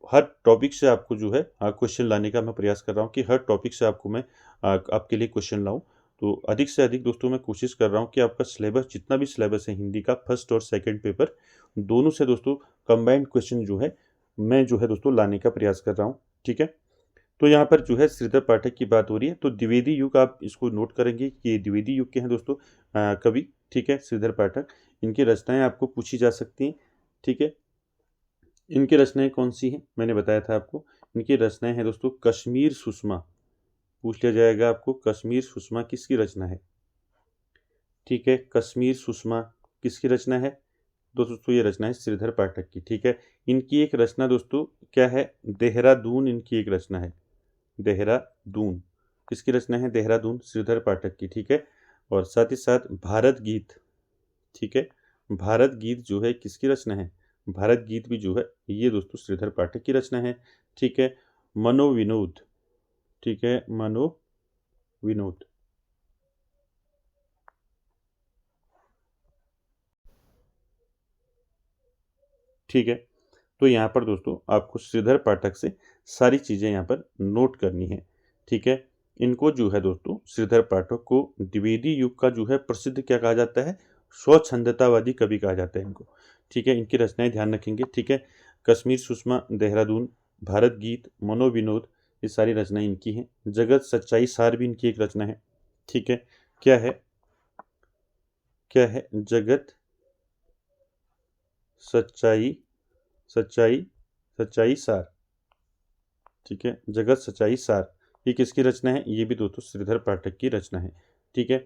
हर टॉपिक से आपको जो है क्वेश्चन लाने का मैं प्रयास कर रहा हूँ कि हर टॉपिक से आपको मैं आपके लिए क्वेश्चन लाऊं। तो अधिक से अधिक दोस्तों मैं कोशिश कर रहा हूँ कि आपका सिलेबस जितना भी सिलेबस है हिंदी का, फर्स्ट और सेकंड पेपर दोनों से दोस्तों कंबाइंड क्वेश्चन जो है मैं जो है दोस्तों लाने का प्रयास कर रहा हूँ। ठीक है, तो यहाँ पर जो है श्रीधर पाठक की बात हो रही है, तो द्विवेदी युग आप इसको नोट करेंगे कि ये द्विवेदी युग के हैं दोस्तों कवि। ठीक है, श्रीधर पाठक। इनकी रचनाएं आपको पूछी जा सकती हैं। ठीक है, इनकी रचनाएं कौन सी हैं? मैंने बताया था आपको, इनकी रचनाएं हैं दोस्तों कश्मीर सुषमा। पूछ लिया जाएगा आपको, कश्मीर सुषमा किसकी रचना है? ठीक है, कश्मीर सुषमा किसकी रचना है? दोस्तों ये रचना है श्रीधर पाठक की। ठीक है, इनकी एक रचना दोस्तों क्या है? देहरादून इनकी एक रचना है, देहरादून। किसकी रचना है? देहरादून, श्रीधर पाठक की। ठीक है, और साथ ही साथ भारत गीत। ठीक है, भारत गीत जो है किसकी रचना है? भारत गीत भी जो है ये दोस्तों श्रीधर पाठक की रचना है। ठीक है, मनोविनोद। ठीक है, मनोविनोद। ठीक है, तो यहाँ पर दोस्तों आपको श्रीधर पाठक से सारी चीज़ें यहाँ पर नोट करनी है। ठीक है, इनको जो है दोस्तों श्रीधर पाठक को द्विवेदी युग का जो है प्रसिद्ध क्या कहा जाता है? स्वच्छंदतावादी कवि कहा जाता है इनको। ठीक है, इनकी रचनाएं ध्यान रखेंगे। ठीक है, कश्मीर सुषमा, देहरादून, भारत गीत, मनोविनोद, ये सारी रचनाएं इनकी हैं। जगत सच्चाई सार भी इनकी एक रचना है। ठीक है, क्या है? क्या है? जगत सच्चाई, सच्चाई, सच्चाई सार। ठीक है, जगत सच्चाई सार, ये किसकी रचना है? ये भी दोस्तों श्रीधर पाठक की रचना है। ठीक है,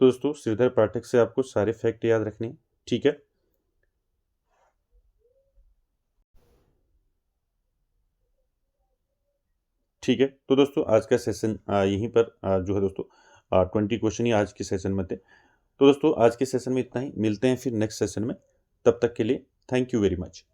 तो दोस्तों श्रीधर पाठक से आपको सारे फैक्ट याद रखने हैं। ठीक है, ठीक है, तो दोस्तों आज का सेशन यहीं पर जो है दोस्तों 20 क्वेश्चन ही आज के सेशन में थे। तो दोस्तों आज के सेशन में इतना ही, मिलते हैं फिर नेक्स्ट सेशन में। तब तक के लिए थैंक यू वेरी मच।